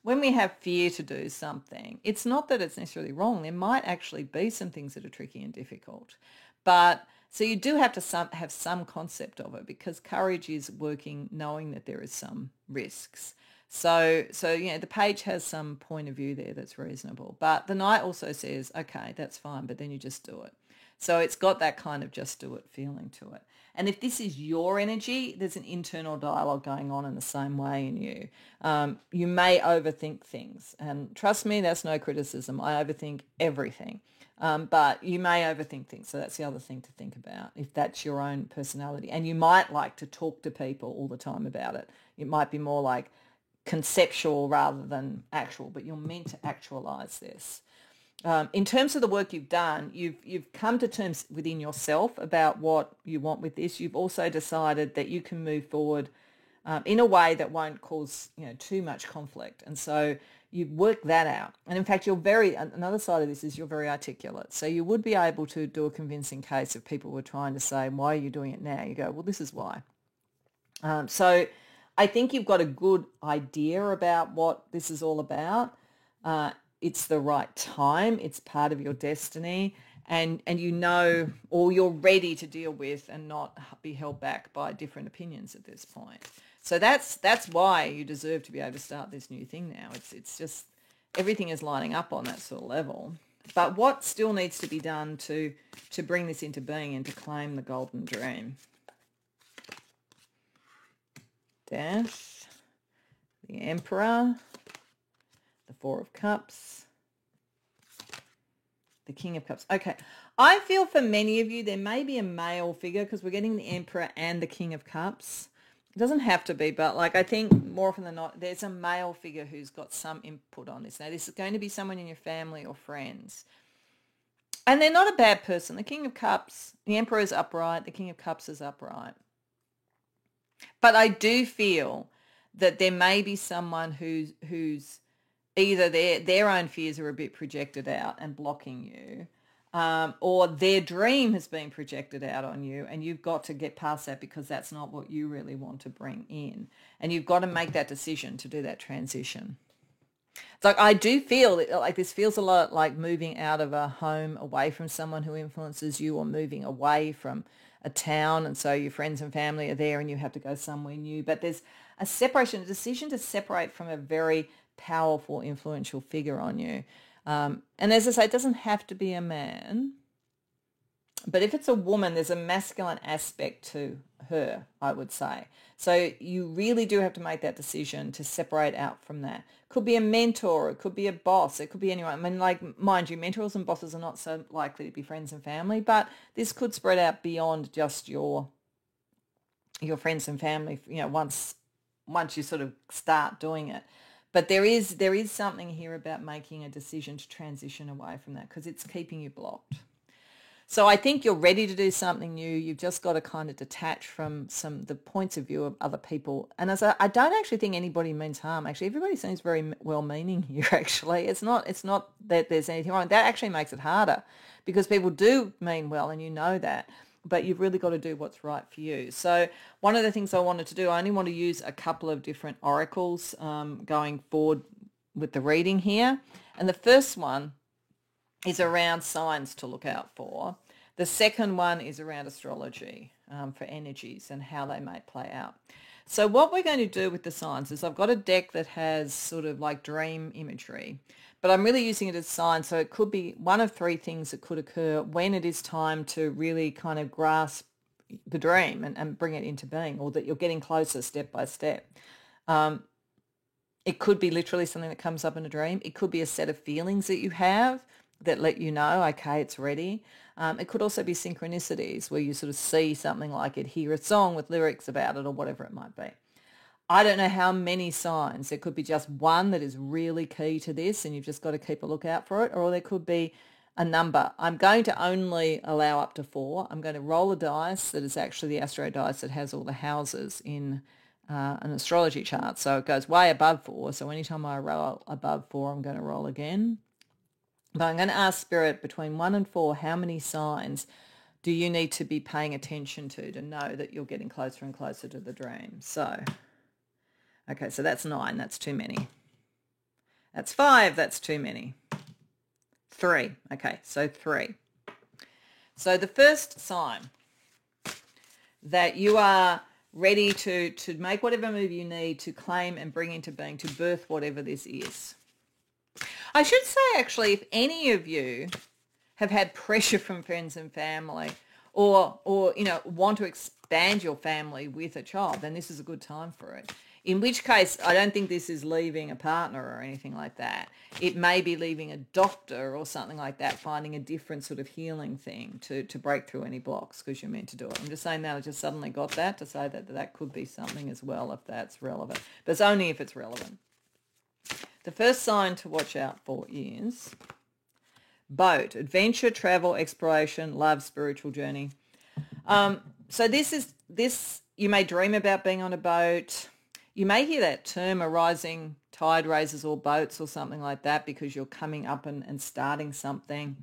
Speaker 1: when we have fear to do something, it's not that it's necessarily wrong. There might actually be some things that are tricky and difficult. But so you do have to have some concept of it, because courage is working knowing that there is some risks. So the page has some point of view there that's reasonable. But the Knight also says, okay, that's fine, but then you just do it. So it's got that kind of just do it feeling to it. And if this is your energy, there's an internal dialogue going on in the same way in you. You may overthink things. And trust me, that's no criticism. I overthink everything. But you may overthink things. So that's the other thing to think about, if that's your own personality. And you might like to talk to people all the time about it. It might be more like conceptual rather than actual, but you're meant to actualize this. In terms of the work you've done, you've come to terms within yourself about what you want with this. You've also decided that you can move forward in a way that won't cause too much conflict, and so you've worked that out. And in fact, another side of this is you're very articulate. So you would be able to do a convincing case if people were trying to say, "Why are you doing it now?" You go, "Well, this is why." So I think you've got a good idea about what this is all about. It's the right time. It's part of your destiny. And or you're ready to deal with and not be held back by different opinions at this point. So that's why you deserve to be able to start this new thing now. It's just everything is lining up on that sort of level. But what still needs to be done to bring this into being and to claim the golden dream? Dash, the Emperor, the Four of Cups, the King of Cups. Okay, I feel for many of you there may be a male figure, because we're getting the Emperor and the King of Cups. It doesn't have to be, but I think more often than not, there's a male figure who's got some input on this. Now, this is going to be someone in your family or friends. And they're not a bad person. The King of Cups, the Emperor is upright, the King of Cups is upright. But I do feel that there may be someone who's either their own fears are a bit projected out and blocking you, or their dream has been projected out on you, and you've got to get past that because that's not what you really want to bring in. And you've got to make that decision to do that transition. It's like I do feel like this feels a lot like moving out of a home, away from someone who influences you, or moving away from a town, and so your friends and family are there and you have to go somewhere new. But there's a separation, a decision to separate from a very powerful, influential figure on you. And as I say, it doesn't have to be a man. But if it's a woman, there's a masculine aspect to her, I would say. So you really do have to make that decision to separate out from that. Could be a mentor, it could be a boss, it could be anyone. I mean, mind you, mentors and bosses are not so likely to be friends and family, but this could spread out beyond just your friends and family, once you sort of start doing it. But there is something here about making a decision to transition away from that, because it's keeping you blocked. So I think you're ready to do something new. You've just got to kind of detach from the points of view of other people. And I don't actually think anybody means harm. Actually, everybody seems very well-meaning here, actually. It's not that there's anything wrong. That actually makes it harder, because people do mean well, and you know that. But you've really got to do what's right for you. So one of the things I wanted to do, I only want to use a couple of different oracles going forward with the reading here. And the first one is around signs to look out for. The second one is around astrology for energies and how they may play out. So what we're going to do with the signs is I've got a deck that has sort of like dream imagery, but I'm really using it as signs. So it could be one of three things that could occur when it is time to really kind of grasp the dream and bring it into being, or that you're getting closer step by step. It could be literally something that comes up in a dream. It could be a set of feelings that you have that let you know, okay, it's ready. It could also be synchronicities where you sort of see something like it, hear a song with lyrics about it, or whatever it might be. I don't know how many signs. There could be just one that is really key to this and you've just got to keep a lookout for it, or there could be a number. I'm going to only allow up to 4. I'm going to roll a dice that is actually the astro dice that has all the houses in an astrology chart. So it goes way above 4. So anytime I roll above 4, I'm going to roll again. But I'm going to ask Spirit, between 1 and 4, how many signs do you need to be paying attention to know that you're getting closer and closer to the dream? So, okay, so that's 9. That's too many. That's 5. That's too many. 3. Okay, so 3. So the first sign that you are ready to make whatever move you need to claim and bring into being, to birth whatever this is. I should say, actually, if any of you have had pressure from friends and family, or want to expand your family with a child, then this is a good time for it. In which case, I don't think this is leaving a partner or anything like that. It may be leaving a doctor or something like that, finding a different sort of healing thing to break through any blocks, because you're meant to do it. I'm just saying that I just suddenly got that to say that could be something as well if that's relevant. But it's only if it's relevant. The first sign to watch out for is boat, adventure, travel, exploration, love, spiritual journey. So this, you may dream about being on a boat. You may hear that term, a rising tide raises all boats, or something like that, because you're coming up and starting something.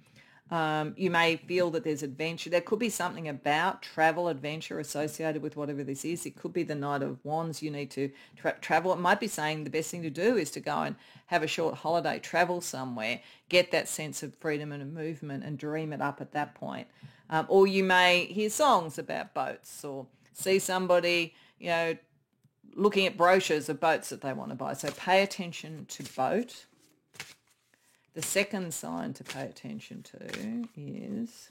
Speaker 1: You may feel that there's adventure. There could be something about travel, adventure associated with whatever this is. It could be the Knight of Wands. You need to travel. It might be saying the best thing to do is to go and have a short holiday, travel somewhere, get that sense of freedom and movement and dream it up at that point. Or you may hear songs about boats, or see somebody, looking at brochures of boats that they want to buy. So pay attention to boat. The second sign to pay attention to is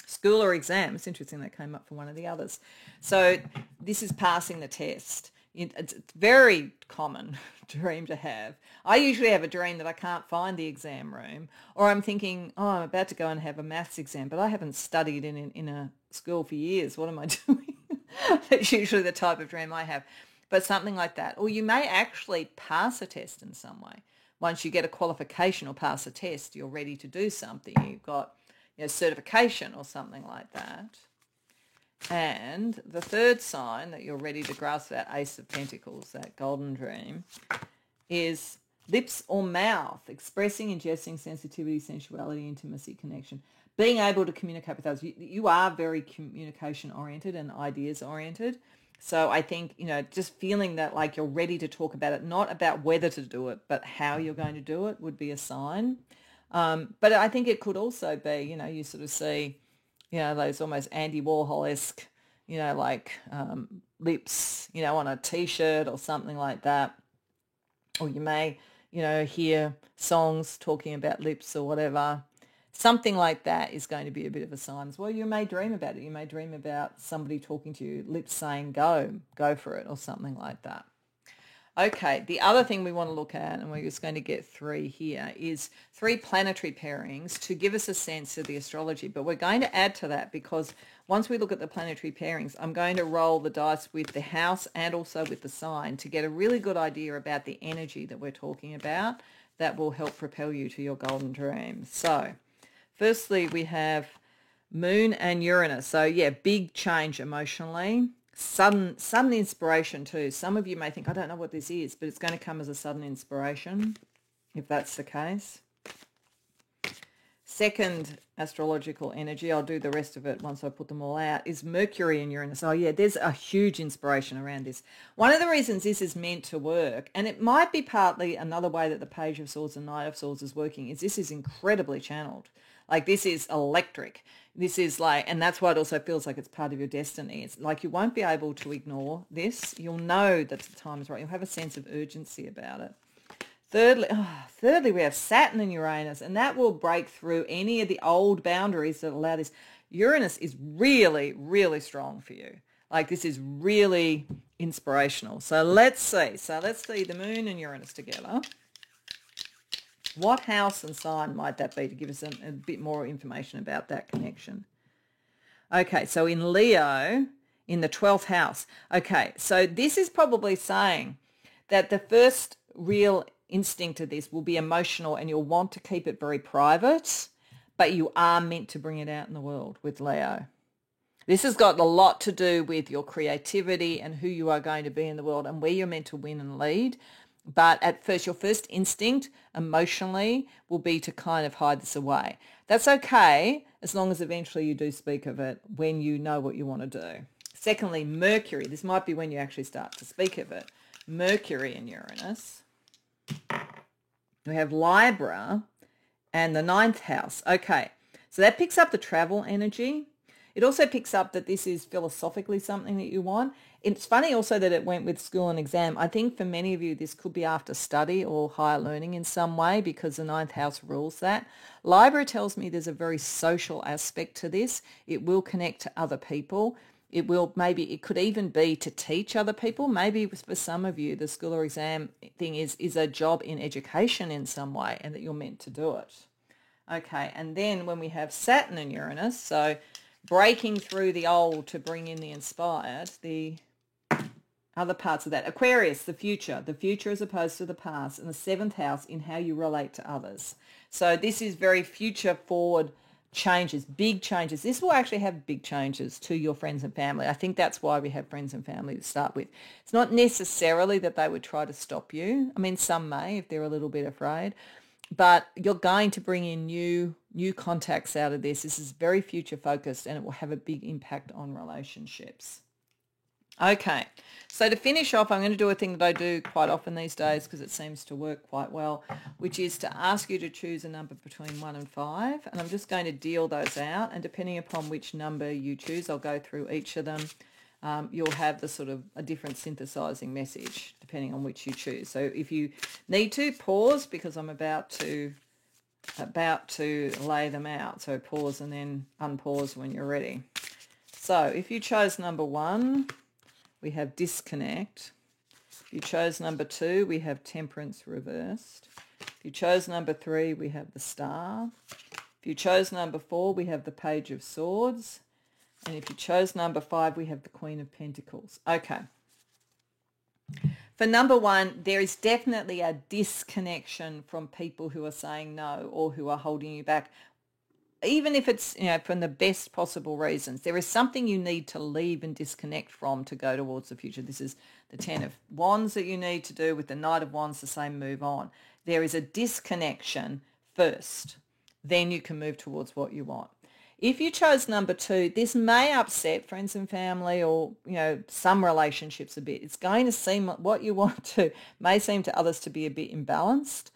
Speaker 1: school or exam. It's interesting that came up for one of the others. So this is passing the test. It's a very common dream to have. I usually have a dream that I can't find the exam room, or I'm thinking, I'm about to go and have a maths exam, but I haven't studied in a school for years. What am I doing? That's usually the type of dream I have. But something like that. Or you may actually pass a test in some way. Once you get a qualification or pass a test, you're ready to do something. You've got certification or something like that. And the third sign that you're ready to grasp that Ace of Pentacles, that golden dream, is lips or mouth, expressing, ingesting sensitivity, sensuality, intimacy, connection. Being able to communicate with others. You are very communication oriented and ideas oriented. So I think, just feeling that like you're ready to talk about it, not about whether to do it, but how you're going to do it, would be a sign. But I think it could also be, you sort of see, those almost Andy Warhol-esque, lips, on a T-shirt or something like that. Or you may, hear songs talking about lips or whatever. Something like that is going to be a bit of a sign as well. You may dream about it. You may dream about somebody talking to you, lips saying go for it, or something like that. Okay, the other thing we want to look at, and we're just going to get 3 here, is 3 planetary pairings to give us a sense of the astrology. But we're going to add to that, because once we look at the planetary pairings, I'm going to roll the dice with the house and also with the sign to get a really good idea about the energy that we're talking about that will help propel you to your golden dream. So firstly, we have Moon and Uranus. So yeah, big change emotionally. Sudden inspiration too. Some of you may think, I don't know what this is, but it's going to come as a sudden inspiration, if that's the case. Second astrological energy, I'll do the rest of it once I put them all out, is Mercury and Uranus. Oh yeah, there's a huge inspiration around this. One of the reasons this is meant to work, and it might be partly another way that the Page of Swords and Knight of Swords is working, is this is incredibly channeled. Like, this is electric. This is like, and that's why it also feels like it's part of your destiny. It's like you won't be able to ignore this. You'll know that the time is right. You'll have a sense of urgency about it. Thirdly, we have Saturn and Uranus, and that will break through any of the old boundaries that allow this. Uranus is really, really strong for you. Like, this is really inspirational. So let's see. Let's see the Moon and Uranus together. What house and sign might that be, to give us a bit more information about that connection? Okay, so in Leo, in the 12th house. Okay, so this is probably saying that the first real instinct of this will be emotional, and you'll want to keep it very private, but you are meant to bring it out in the world with Leo. This has got a lot to do with your creativity and who you are going to be in the world and where you're meant to win and lead. But at first, your first instinct emotionally will be to kind of hide this away. That's okay as long as eventually you do speak of it when you know what you want to do. Secondly, Mercury. This might be when you actually start to speak of it. Mercury and Uranus. We have Libra and the ninth house. Okay, so that picks up the travel energy. It also picks up that this is philosophically something that you want. It's funny also that it went with school and exam. I think for many of you, this could be after study or higher learning in some way because the ninth house rules that. Libra tells me there's a very social aspect to this. It will connect to other people. It could even be to teach other people. Maybe for some of you, the school or exam thing is a job in education in some way and that you're meant to do it. Okay, and then when we have Saturn and Uranus, so breaking through the old to bring in the inspired, the other parts of that. Aquarius, the future as opposed to the past, and the seventh house in how you relate to others. So this is very future forward changes, big changes. This will actually have big changes to your friends and family. I think that's why we have friends and family to start with. It's not necessarily that they would try to stop you. I mean, some may if they're a little bit afraid, but you're going to bring in new contacts out of this. This is very future focused and it will have a big impact on relationships. Okay, so to finish off, I'm going to do a thing that I do quite often these days because it seems to work quite well, which is to ask you to choose a number between 1 and 5, and I'm just going to deal those out, and depending upon which number you choose, I'll go through each of them. You'll have the sort of a different synthesizing message depending on which you choose. So if you need to, pause because I'm about to lay them out. So pause and then unpause when you're ready. So if you chose number 1, we have disconnect. If you chose number 2, we have temperance reversed. If you chose number 3, we have the star. If you chose number 4, we have the page of swords. And if you chose number 5, we have the Queen of Pentacles. Okay. For number 1, there is definitely a disconnection from people who are saying no or who are holding you back. Even if it's, from the best possible reasons, there is something you need to leave and disconnect from to go towards the future. This is the 10 of Wands that you need to do with the Knight of Wands, the same move on. There is a disconnection first. Then you can move towards what you want. If you chose number 2, this may upset friends and family or, some relationships a bit. It's going to seem what you want to, may seem to others to be a bit imbalanced,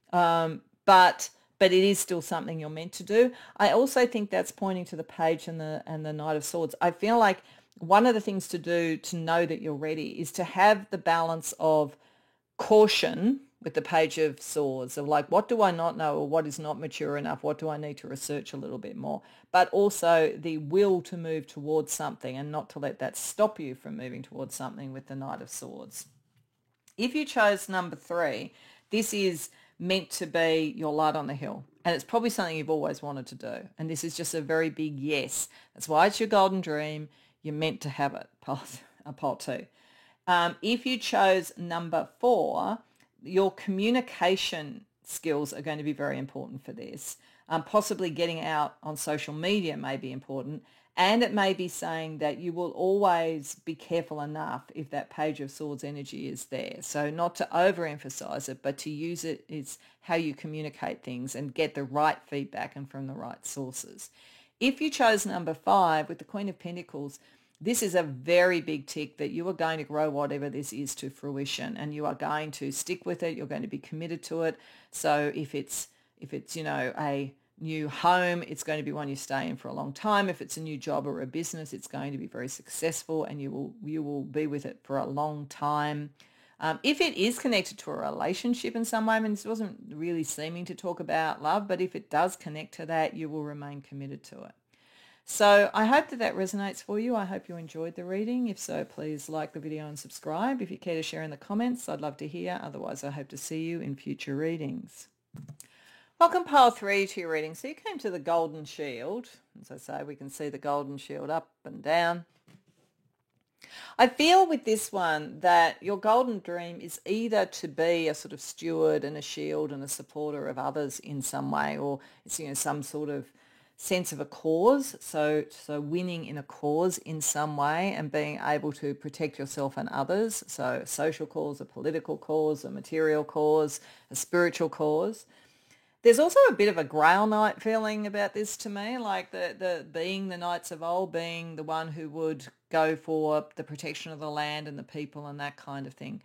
Speaker 1: but it is still something you're meant to do. I also think that's pointing to the page and the Knight of Swords. I feel like one of the things to do to know that you're ready is to have the balance of caution with the page of swords of like, what do I not know or what is not mature enough? What do I need to research a little bit more? But also the will to move towards something and not to let that stop you from moving towards something with the Knight of Swords. If you chose number 3, this is meant to be your light on the hill. And it's probably something you've always wanted to do. And this is just a very big yes. That's why it's your golden dream. You're meant to have it, part 2. If you chose number 4, your communication skills are going to be very important for this. Possibly getting out on social media may be important. And it may be saying that you will always be careful enough if that page of swords energy is there. So not to overemphasize it, but to use it is how you communicate things and get the right feedback and from the right sources. If you chose number 5 with the Queen of Pentacles, this is a very big tick that you are going to grow whatever this is to fruition and you are going to stick with it. You're going to be committed to it. So if it's a new home, it's going to be one you stay in for a long time. If it's a new job or a business, it's going to be very successful and you will be with it for a long time. If it is connected to a relationship in some way, I mean, this wasn't really seeming to talk about love, but if it does connect to that, you will remain committed to it. So I hope that resonates for you. I hope you enjoyed the reading. If so, please like the video and subscribe. If you care to share in the comments, I'd love to hear. Otherwise, I hope to see you in future readings. Welcome, pile 3, to your reading. So you came to the Golden Shield. As I say, we can see the Golden Shield up and down. I feel with this one that your golden dream is either to be a sort of steward and a shield and a supporter of others in some way, or it's some sort of sense of a cause, so winning in a cause in some way and being able to protect yourself and others, so a social cause, a political cause, a material cause, a spiritual cause. There's also a bit of a Grail Knight feeling about this to me, like the being the knights of old, being the one who would go for the protection of the land and the people and that kind of thing.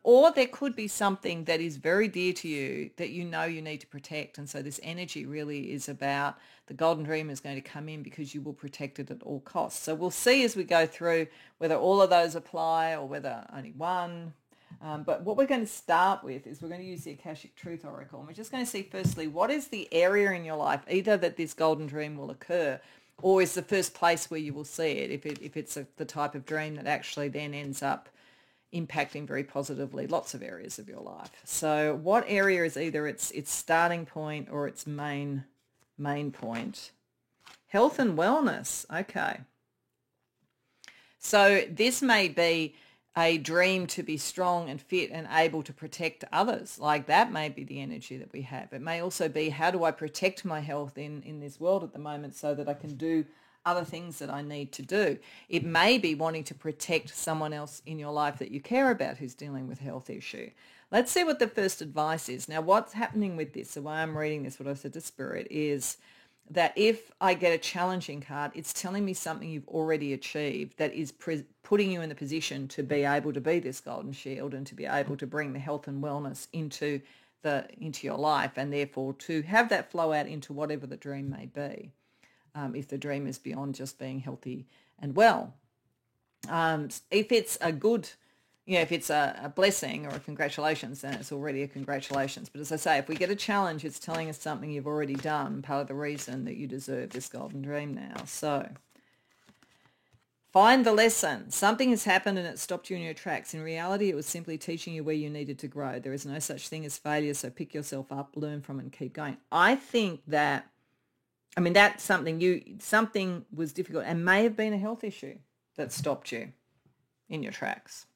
Speaker 1: Or there could be something that is very dear to you that you know you need to protect. And so this energy really is about the golden dream is going to come in because you will protect it at all costs. So we'll see as we go through whether all of those apply or whether only one. But what we're going to start with is we're going to use the Akashic Truth Oracle. And we're just going to see firstly, what is the area in your life, either that this golden dream will occur or is the first place where you will see it, if it's the type of dream that actually then ends up impacting very positively lots of areas of your life. So what area is either its starting point or its main point? Health and wellness. Okay. So this may be a dream to be strong and fit and able to protect others. Like that may be the energy that we have. It may also be, how do I protect my health in this world at the moment so that I can do other things that I need to do. It may be wanting to protect someone else in your life that you care about who's dealing with a health issue. Let's see what the first advice is. Now, what's happening with this, the way I'm reading this, what I said to Spirit, is that if I get a challenging card, it's telling me something you've already achieved that is putting you in the position to be able to be this golden shield and to be able to bring the health and wellness into your life, and therefore to have that flow out into whatever the dream may be. If the dream is beyond just being healthy and well. If it's a good, if it's a blessing or a congratulations, then it's already a congratulations. But as I say, if we get a challenge, it's telling us something you've already done, part of the reason that you deserve this golden dream now. So find the lesson. Something has happened and it stopped you in your tracks. In reality, it was simply teaching you where you needed to grow. There is no such thing as failure, so pick yourself up, learn from it, and keep going. I think that that's something was difficult and may have been a health issue that stopped you in your tracks.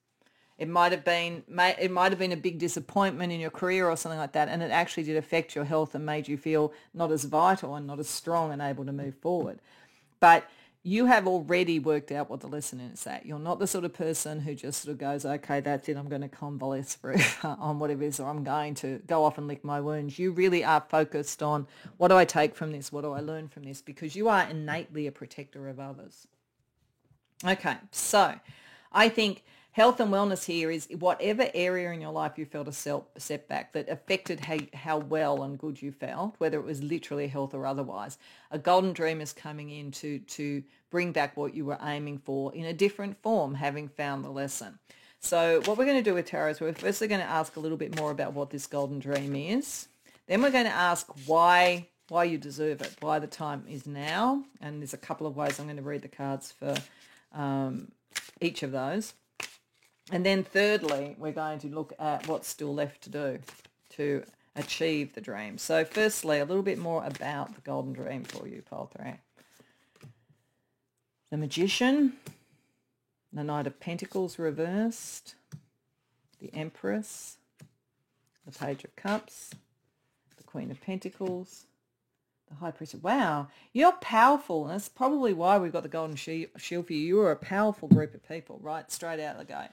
Speaker 1: It might have been a big disappointment in your career or something like that, and it actually did affect your health and made you feel not as vital and not as strong and able to move forward. But you have already worked out what the lesson is at. You're not the sort of person who just sort of goes, okay, that's it, I'm going to convalesce on whatever it is, or I'm going to go off and lick my wounds. You really are focused on, what do I take from this? What do I learn from this? Because you are innately a protector of others. Okay, so I think health and wellness here is whatever area in your life you felt a setback that affected how well and good you felt, whether it was literally health or otherwise. A golden dream is coming in to bring back what you were aiming for in a different form, having found the lesson. So what we're going to do with tarot is we're firstly going to ask a little bit more about what this golden dream is. Then we're going to ask why you deserve it, why the time is now. And there's a couple of ways I'm going to read the cards for each of those. And then thirdly, we're going to look at what's still left to do to achieve the dream. So firstly, a little bit more about the golden dream for you, Pile 3. The Magician, the Knight of Pentacles reversed, the Empress, the Page of Cups, the Queen of Pentacles, the High Priestess. Wow, you're powerful. And that's probably why we've got the golden shield for you. You are a powerful group of people, right? Straight out of the gate.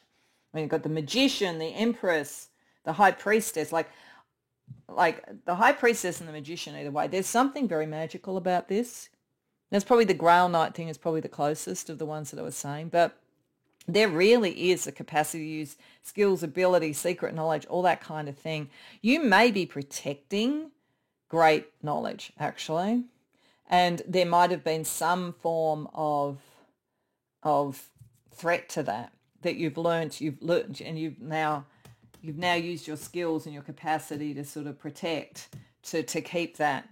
Speaker 1: You've got the Magician, the Empress, the High Priestess, like the High Priestess and the Magician either way. There's something very magical about this. That's probably the Grail Knight thing is probably the closest of the ones that I was saying, but there really is a capacity to use skills, ability, secret knowledge, all that kind of thing. You may be protecting great knowledge, actually, and there might have been some form of threat to that you've learned, and you've now used your skills and your capacity to sort of protect, to keep that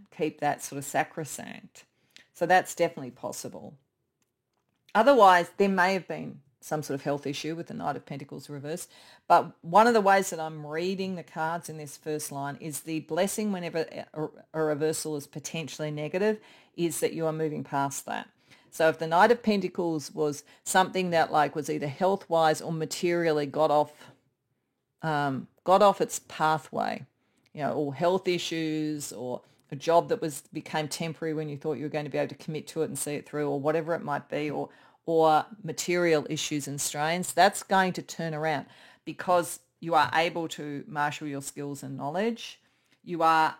Speaker 1: sort of sacrosanct. So that's definitely possible. Otherwise, there may have been some sort of health issue with the Knight of Pentacles reversed. But one of the ways that I'm reading the cards in this first line is the blessing whenever a reversal is potentially negative is that you are moving past that. So if the Knight of Pentacles was something that was either health-wise or materially got off its pathway, or health issues or a job that became temporary when you thought you were going to be able to commit to it and see it through, or whatever it might be, or material issues and strains, that's going to turn around because you are able to marshal your skills and knowledge. You are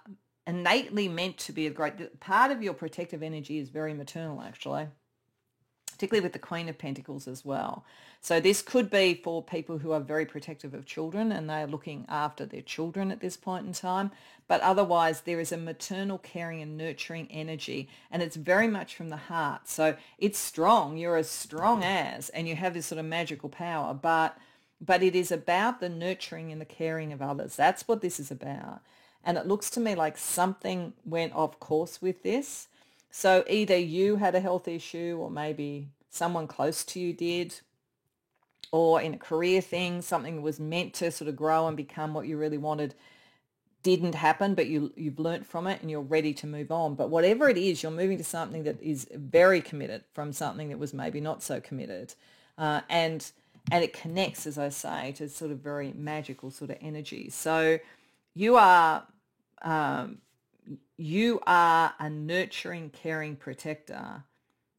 Speaker 1: innately meant to be a great part of your protective energy is very maternal, actually, particularly with the Queen of Pentacles as well. So this could be for people who are very protective of children and they're looking after their children at this point in time. But otherwise, there is a maternal caring and nurturing energy, and it's very much from the heart. So it's strong. You're as strong as, and you have this sort of magical power, but it is about the nurturing and the caring of others. That's what this is about. And it looks to me like something went off course with this. So either you had a health issue, or maybe someone close to you did, or in a career thing, something was meant to sort of grow and become what you really wanted didn't happen, but you've learnt from it and you're ready to move on. But whatever it is, you're moving to something that is very committed from something that was maybe not so committed. And it connects, as I say, to sort of very magical sort of energy. So you are a nurturing, caring protector.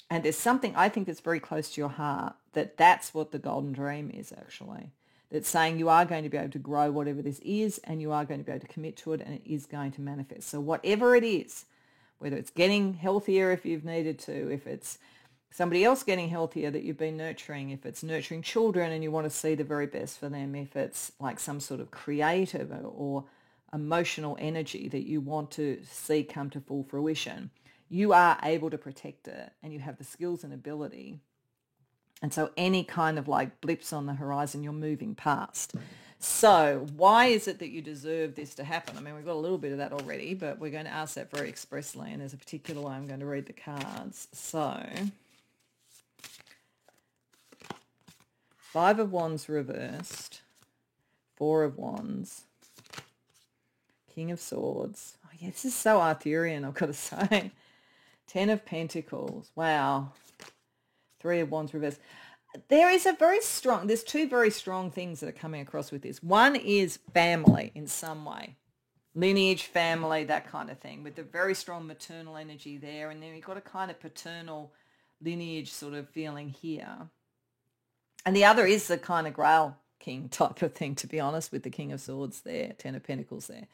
Speaker 1: And there's something I think that's very close to your heart, that's what the golden dream is actually. That's saying you are going to be able to grow whatever this is, and you are going to be able to commit to it, and it is going to manifest. So whatever it is, whether it's getting healthier if you've needed to, if it's somebody else getting healthier that you've been nurturing, if it's nurturing children and you want to see the very best for them, if it's like some sort of creative or emotional energy that you want to see come to full fruition, you are able to protect it, and you have the skills and ability. And so any kind of like blips on the horizon, you're moving past. So why is it that you deserve this to happen? I mean, we've got a little bit of that already, but we're going to ask that very expressly, and there's a particular way I'm going to read the cards. So 5 of Wands reversed, 4 of Wands, King of Swords. Oh, yeah, this is so Arthurian, I've got to say. 10 of Pentacles. Wow. 3 of Wands reversed. There's two very strong things that are coming across with this. One is family in some way. Lineage, family, that kind of thing, with the very strong maternal energy there. And then you've got a kind of paternal lineage sort of feeling here. And the other is the kind of Grail King type of thing, to be honest, with the King of Swords there, 10 of Pentacles there.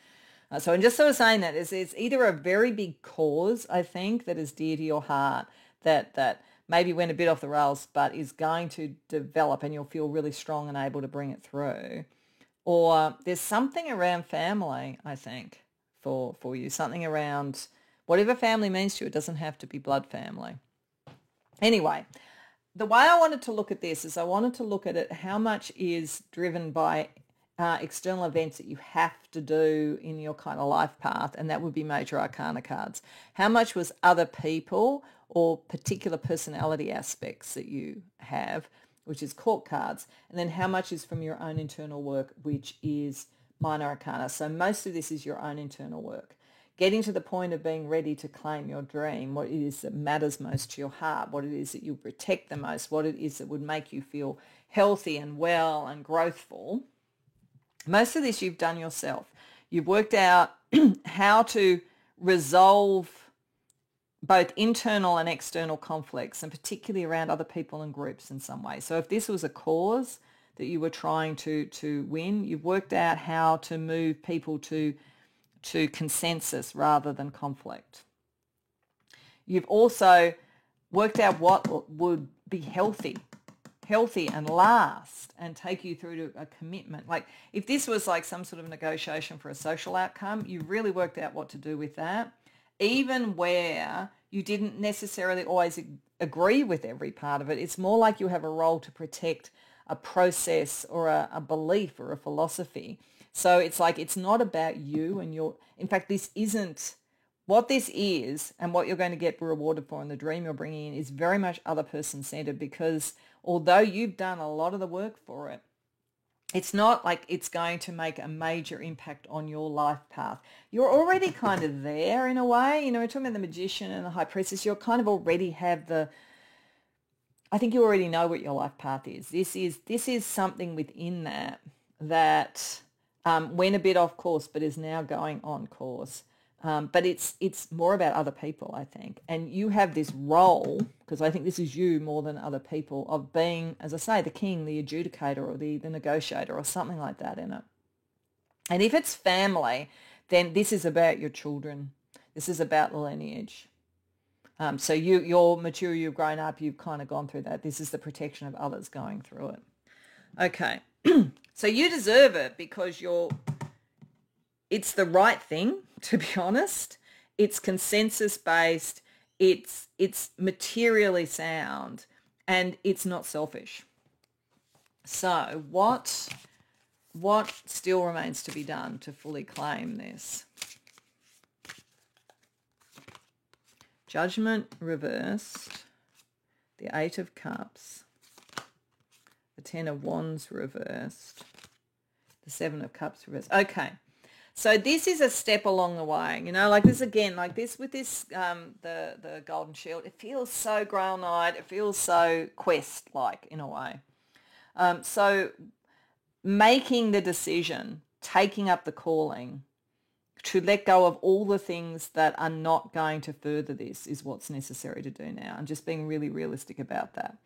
Speaker 1: So I'm just sort of saying that it's either a very big cause, I think, that is dear to your heart, that maybe went a bit off the rails, but is going to develop and you'll feel really strong and able to bring it through. Or there's something around family, I think, for you, something around whatever family means to you. It doesn't have to be blood family. Anyway, the way I wanted to look at this is I wanted to look at it, how much is driven by external events that you have to do in your kind of life path, and that would be major arcana cards. How much was other people or particular personality aspects that you have, which is court cards, and then how much is from your own internal work, which is minor arcana. So most of this is your own internal work. Getting to the point of being ready to claim your dream, what it is that matters most to your heart, what it is that you protect the most, what it is that would make you feel healthy and well and growthful. Most of this you've done yourself. You've worked out how to resolve both internal and external conflicts, and particularly around other people and groups in some way. So if this was a cause that you were trying to win, you've worked out how to move people to consensus rather than conflict. You've also worked out what would be healthy and last and take you through to a commitment. Like if this was like some sort of negotiation for a social outcome, you really worked out what to do with that, even where you didn't necessarily always agree with every part of it. It's more like you have a role to protect a process or a belief or a philosophy. So it's like it's not about you and your, in fact, this isn't, what this is and what you're going to get rewarded for in the dream you're bringing in is very much other person centered, because although you've done a lot of the work for it, it's not like it's going to make a major impact on your life path. You're already kind of there in a way. You know, we're talking about the Magician and the High Priestess. You're kind of already I think you already know what your life path is. This is something within that went a bit off course but is now going on course. But it's more about other people, I think. And you have this role, because I think this is you more than other people, of being, as I say, the king, the adjudicator, or the negotiator, or something like that in it. And if it's family, then this is about your children. This is about the lineage. So you're mature, you've grown up, you've kind of gone through that. This is the protection of others going through it. Okay. So you deserve it because it's the right thing, to be honest. It's consensus based. It's materially sound, and it's not selfish. So what still remains to be done to fully claim this? Judgment reversed, the Eight of Cups, the Ten of Wands reversed, the Seven of Cups reversed. Okay, so this is a step along the way, like this again, like this with this, the Golden Shield, it feels so Grail Knight, it feels so quest-like in a way. So making the decision, taking up the calling, to let go of all the things that are not going to further this is what's necessary to do now. I'm just being really realistic about that.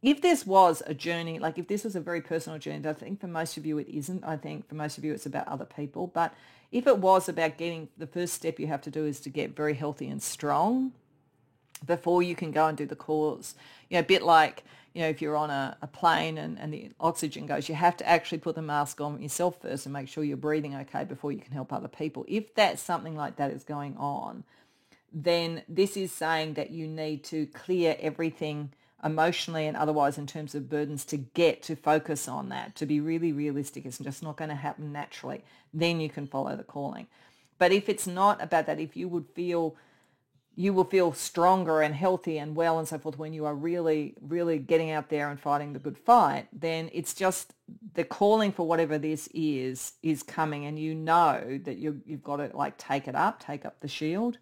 Speaker 1: If this was a journey, like if this was a very personal journey, I think for most of you it isn't. I think for most of you it's about other people. But if it was about getting, the first step you have to do is to get very healthy and strong before you can go and do the course. A bit like, if you're on a plane and the oxygen goes, you have to actually put the mask on yourself first and make sure you're breathing okay before you can help other people. If that's something like that is going on, then this is saying that you need to clear everything emotionally and otherwise in terms of burdens to get to focus on that, to be really realistic. It's just not going to happen naturally. Then you can follow the calling. But if it's not about that, if you will feel stronger and healthy and well and so forth when you are really, really getting out there and fighting the good fight, then it's just the calling for whatever this is coming, and that you've got to take up the shield.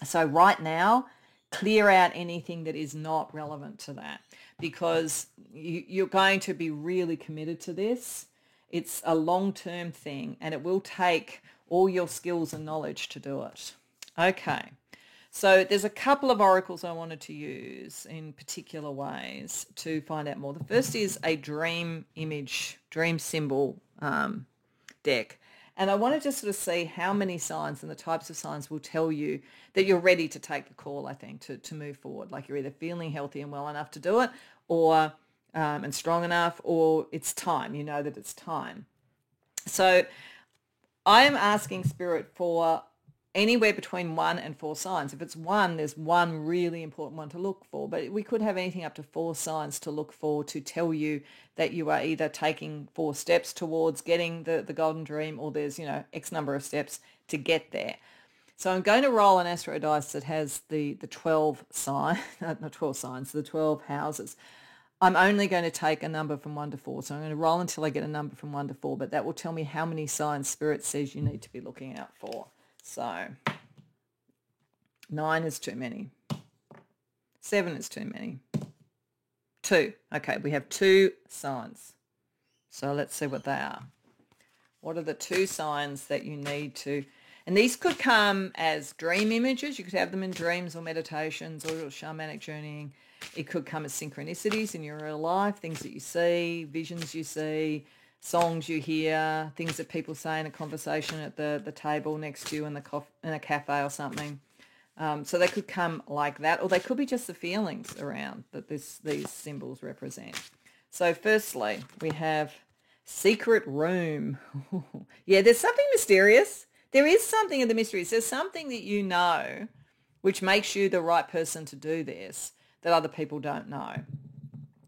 Speaker 1: So right now, clear out anything that is not relevant to that, because you're going to be really committed to this. It's a long-term thing, and it will take all your skills and knowledge to do it. Okay. So there's a couple of oracles I wanted to use in particular ways to find out more. The first is a dream symbol deck. And I wanted to sort of see how many signs and the types of signs will tell you that you're ready to take the call, I think, to move forward. Like you're either feeling healthy and well enough to do it, or and strong enough, or it's time. You know that it's time. So I am asking Spirit for anywhere between 1 and 4 signs. If it's 1, there's one really important one to look for, but we could have anything up to 4 signs to look for to tell you that you are either taking 4 steps towards getting the golden dream, or there's, X number of steps to get there. So I'm going to roll an Astro dice that has the 12 signs, not 12 signs, the 12 houses. I'm only going to take a number from 1 to 4. So I'm going to roll until I get a number from 1 to 4, but that will tell me how many signs Spirit says you need to be looking out for. So 9 is too many. 7 is too many. 2. Okay, we have 2 signs. So let's see what they are. What are the 2 signs that you need to... And these could come as dream images. You could have them in dreams or meditations or shamanic journeying. It could come as synchronicities in your real life, things that you see, visions you see, songs you hear, things that people say in a conversation at the table next to you in a cafe or something. So they could come like that, or they could be just the feelings around that these symbols represent. So firstly, we have secret room. Yeah, there's something mysterious. There is something in the mysteries. There's something that you know which makes you the right person to do this that other people don't know.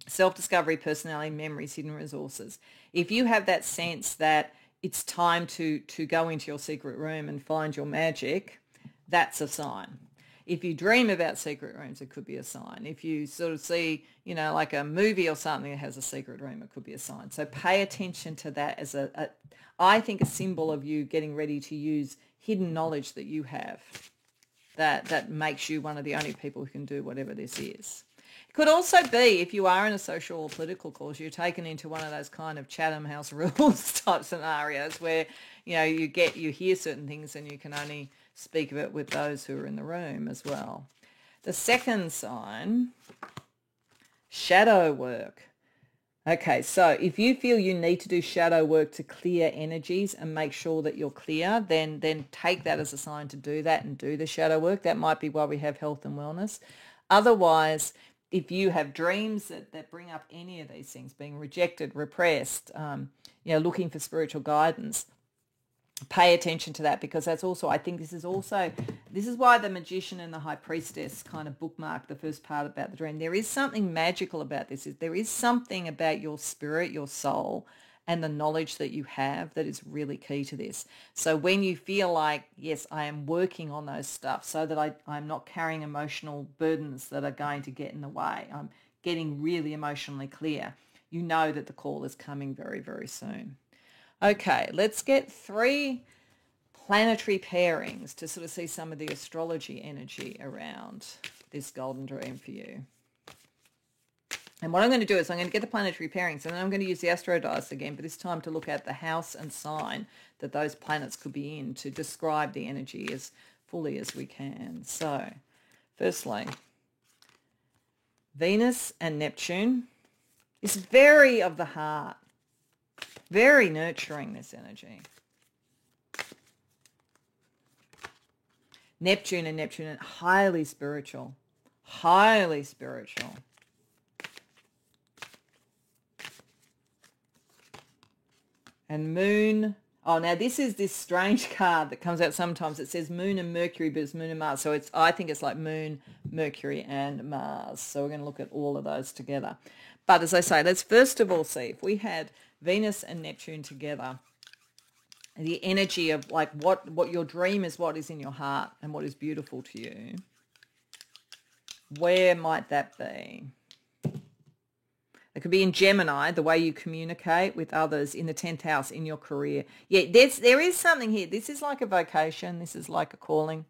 Speaker 1: Self-discovery, personality, memories, hidden resources. If you have that sense that it's time to go into your secret room and find your magic, that's a sign. If you dream about secret rooms, it could be a sign. If you sort of see, like a movie or something that has a secret room, it could be a sign. So pay attention to that as I think, a symbol of you getting ready to use hidden knowledge that you have that makes you one of the only people who can do whatever this is. Could also be, if you are in a social or political cause, you're taken into one of those kind of Chatham House rules type scenarios where, you hear certain things and you can only speak of it with those who are in the room as well. The second sign, shadow work. Okay, so if you feel you need to do shadow work to clear energies and make sure that you're clear, then take that as a sign to do that and do the shadow work. That might be why we have health and wellness. Otherwise, if you have dreams that bring up any of these things, being rejected, repressed, looking for spiritual guidance, pay attention to that, because that's also, I think this is why the magician and the high priestess kind of bookmark the first part about the dream. There is something magical about this. There is something about your spirit, your soul, and the knowledge that you have that is really key to this. So when you feel like, yes, I am working on those stuff so that I'm not carrying emotional burdens that are going to get in the way, I'm getting really emotionally clear, you know that the call is coming very, very soon. Okay, let's get 3 planetary pairings to sort of see some of the astrology energy around this golden dream for you. And what I'm going to do is I'm going to get the planetary pairings, and then I'm going to use the astro dice again, but this time to look at the house and sign that those planets could be in to describe the energy as fully as we can. So, firstly, Venus and Neptune is very of the heart. Very nurturing, this energy. Neptune and Neptune, highly spiritual. Highly spiritual. And Moon. Oh, now this is this strange card that comes out sometimes. It says Moon and Mercury, but it's Moon and Mars. So I think it's like Moon, Mercury, and Mars. So we're going to look at all of those together. But as I say, let's first of all see if we had Venus and Neptune together, the energy of like what your dream is, what is in your heart and what is beautiful to you. Where might that be? It could be in Gemini, the way you communicate with others, in the 10th house, in your career. Yeah, there is something here. This is like a vocation. This is like a calling.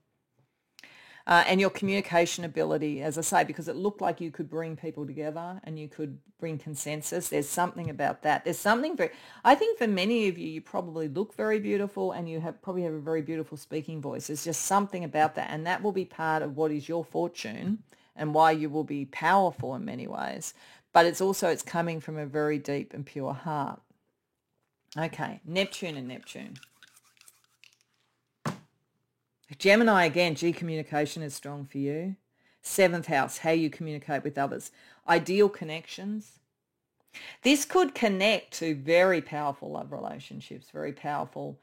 Speaker 1: And your communication ability, as I say, because it looked like you could bring people together and you could bring consensus. There's something about that. There's something I think for many of you, you probably look very beautiful and you probably have a very beautiful speaking voice. There's just something about that. And that will be part of what is your fortune and why you will be powerful in many ways. But it's coming from a very deep and pure heart. Okay, Neptune and Neptune. Gemini, again, communication is strong for you. 7th house, how you communicate with others. Ideal connections. This could connect to very powerful love relationships, very powerful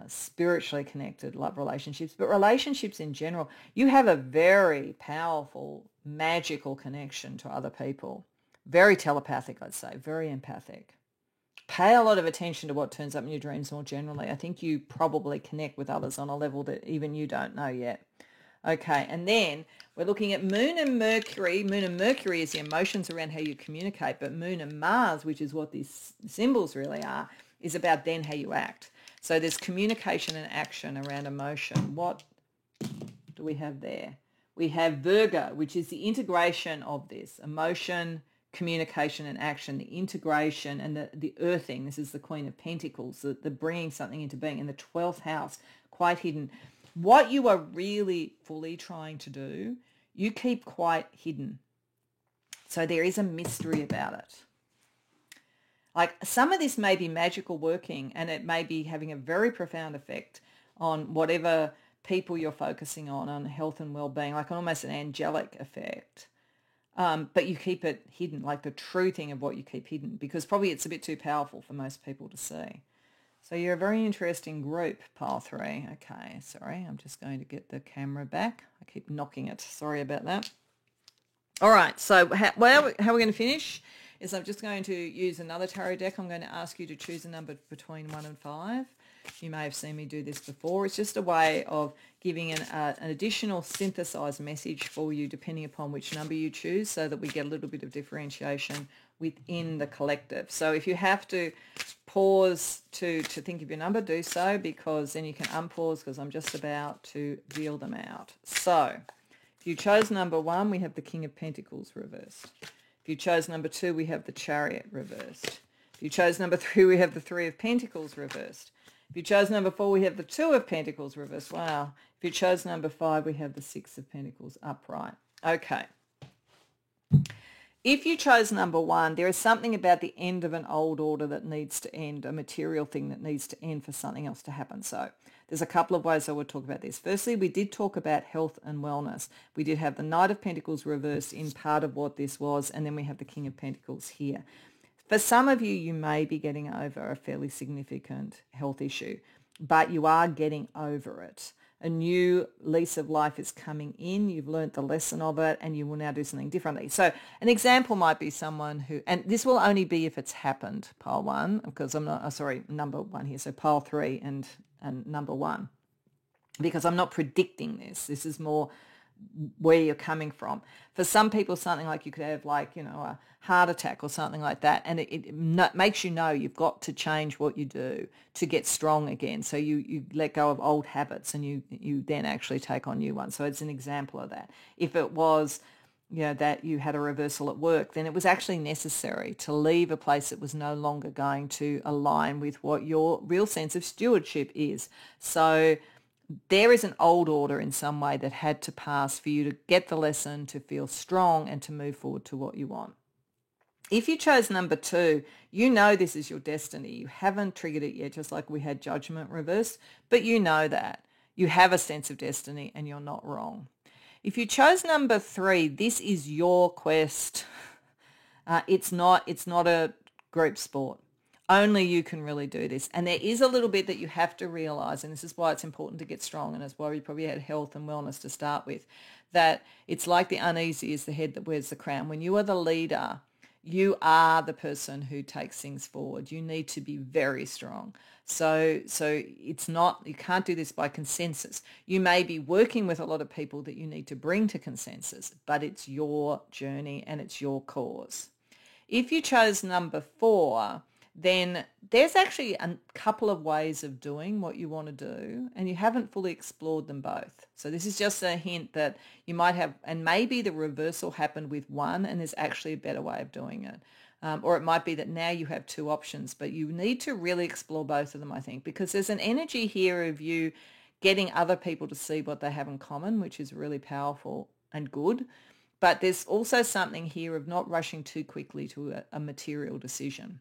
Speaker 1: spiritually connected love relationships, but relationships in general. You have a very powerful, magical connection to other people. Very telepathic, I'd say, very empathic. Pay a lot of attention to what turns up in your dreams more generally. I think you probably connect with others on a level that even you don't know yet. Okay, and then we're looking at Moon and Mercury. Moon and Mercury is the emotions around how you communicate, but Moon and Mars, which is what these symbols really are, is about then how you act. So there's communication and action around emotion. What do we have there? We have Virgo, which is the integration of this emotion, communication and action, the integration and the earthing. This is the Queen of Pentacles, the bringing something into being. In the 12th house, quite hidden. What you are really fully trying to do, you keep quite hidden. So there is a mystery about it. Like some of this may be magical working and it may be having a very profound effect on whatever people you're focusing on health and well-being, like almost an angelic effect. But you keep it hidden, like the true thing of what you keep hidden, because probably it's a bit too powerful for most people to see. So you're a very interesting group, pile 3. Okay, sorry, I'm just going to get the camera back. I keep knocking it. Sorry about that. All right, so how we're going to finish is I'm just going to use another tarot deck. I'm going to ask you to choose a number between 1 and 5. You may have seen me do this before. It's just a way of giving an additional synthesized message for you depending upon which number you choose, so that we get a little bit of differentiation within the collective. So if you have to pause to think of your number, do so, because then you can unpause, because I'm just about to deal them out. So If you chose number 1, we have the King of Pentacles reversed. If you chose number 2, we have the Chariot reversed. If you chose number 3, we have the Three of Pentacles reversed. If you chose number 4, we have the Two of Pentacles reversed. Wow. If you chose number 5, we have the Six of Pentacles upright. Okay. If you chose number 1, there is something about the end of an old order that needs to end, a material thing that needs to end for something else to happen. So there's a couple of ways I would talk about this. Firstly, we did talk about health and wellness. We did have the Knight of Pentacles reversed in part of what this was, and then we have the King of Pentacles here. For some of you, you may be getting over a fairly significant health issue, but you are getting over it. A new lease of life is coming in. You've learnt the lesson of it, and you will now do something differently. So an example might be someone who, and this will only be if it's happened, pile 1, because I'm not, number 1 here. So pile 3 and number 1, because I'm not predicting this. This is more where you're coming from. For some people, something like you could have a heart attack or something like that, and it makes you know you've got to change what you do to get strong again. So you let go of old habits and you then actually take on new ones. So it's an example of that. If it was that you had a reversal at work, then it was actually necessary to leave a place that was no longer going to align with what your real sense of stewardship is. So there is an old order in some way that had to pass for you to get the lesson, to feel strong, and to move forward to what you want. If you chose number 2, you know this is your destiny. You haven't triggered it yet, just like we had Judgment reversed, but you know that. You have a sense of destiny and you're not wrong. If you chose number 3, this is your quest. It's not a group sport. Only you can really do this. And there is a little bit that you have to realize, and this is why it's important to get strong, and it's why we probably had health and wellness to start with, that it's like the uneasy is the head that wears the crown. When you are the leader, you are the person who takes things forward. You need to be very strong. So it's not, you can't do this by consensus. You may be working with a lot of people that you need to bring to consensus, but it's your journey and it's your cause. If you chose number 4, then there's actually a couple of ways of doing what you want to do, and you haven't fully explored them both. So this is just a hint that you might have, and maybe the reversal happened with one and there's actually a better way of doing it. Or it might be that now you have 2 options, but you need to really explore both of them, I think, because there's an energy here of you getting other people to see what they have in common, which is really powerful and good. But there's also something here of not rushing too quickly to a material decision.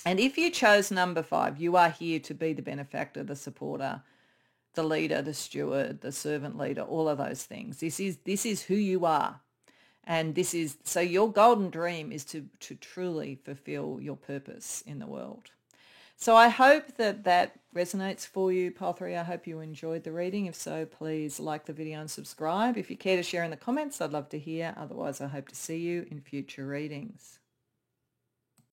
Speaker 1: And if you chose number 5, you are here to be the benefactor, the supporter, the leader, the steward, the servant leader, all of those things. This is who you are. And so your golden dream is to truly fulfill your purpose in the world. So I hope that resonates for you, Pile 3. I hope you enjoyed the reading. If so, please like the video and subscribe. If you care to share in the comments, I'd love to hear. Otherwise, I hope to see you in future readings.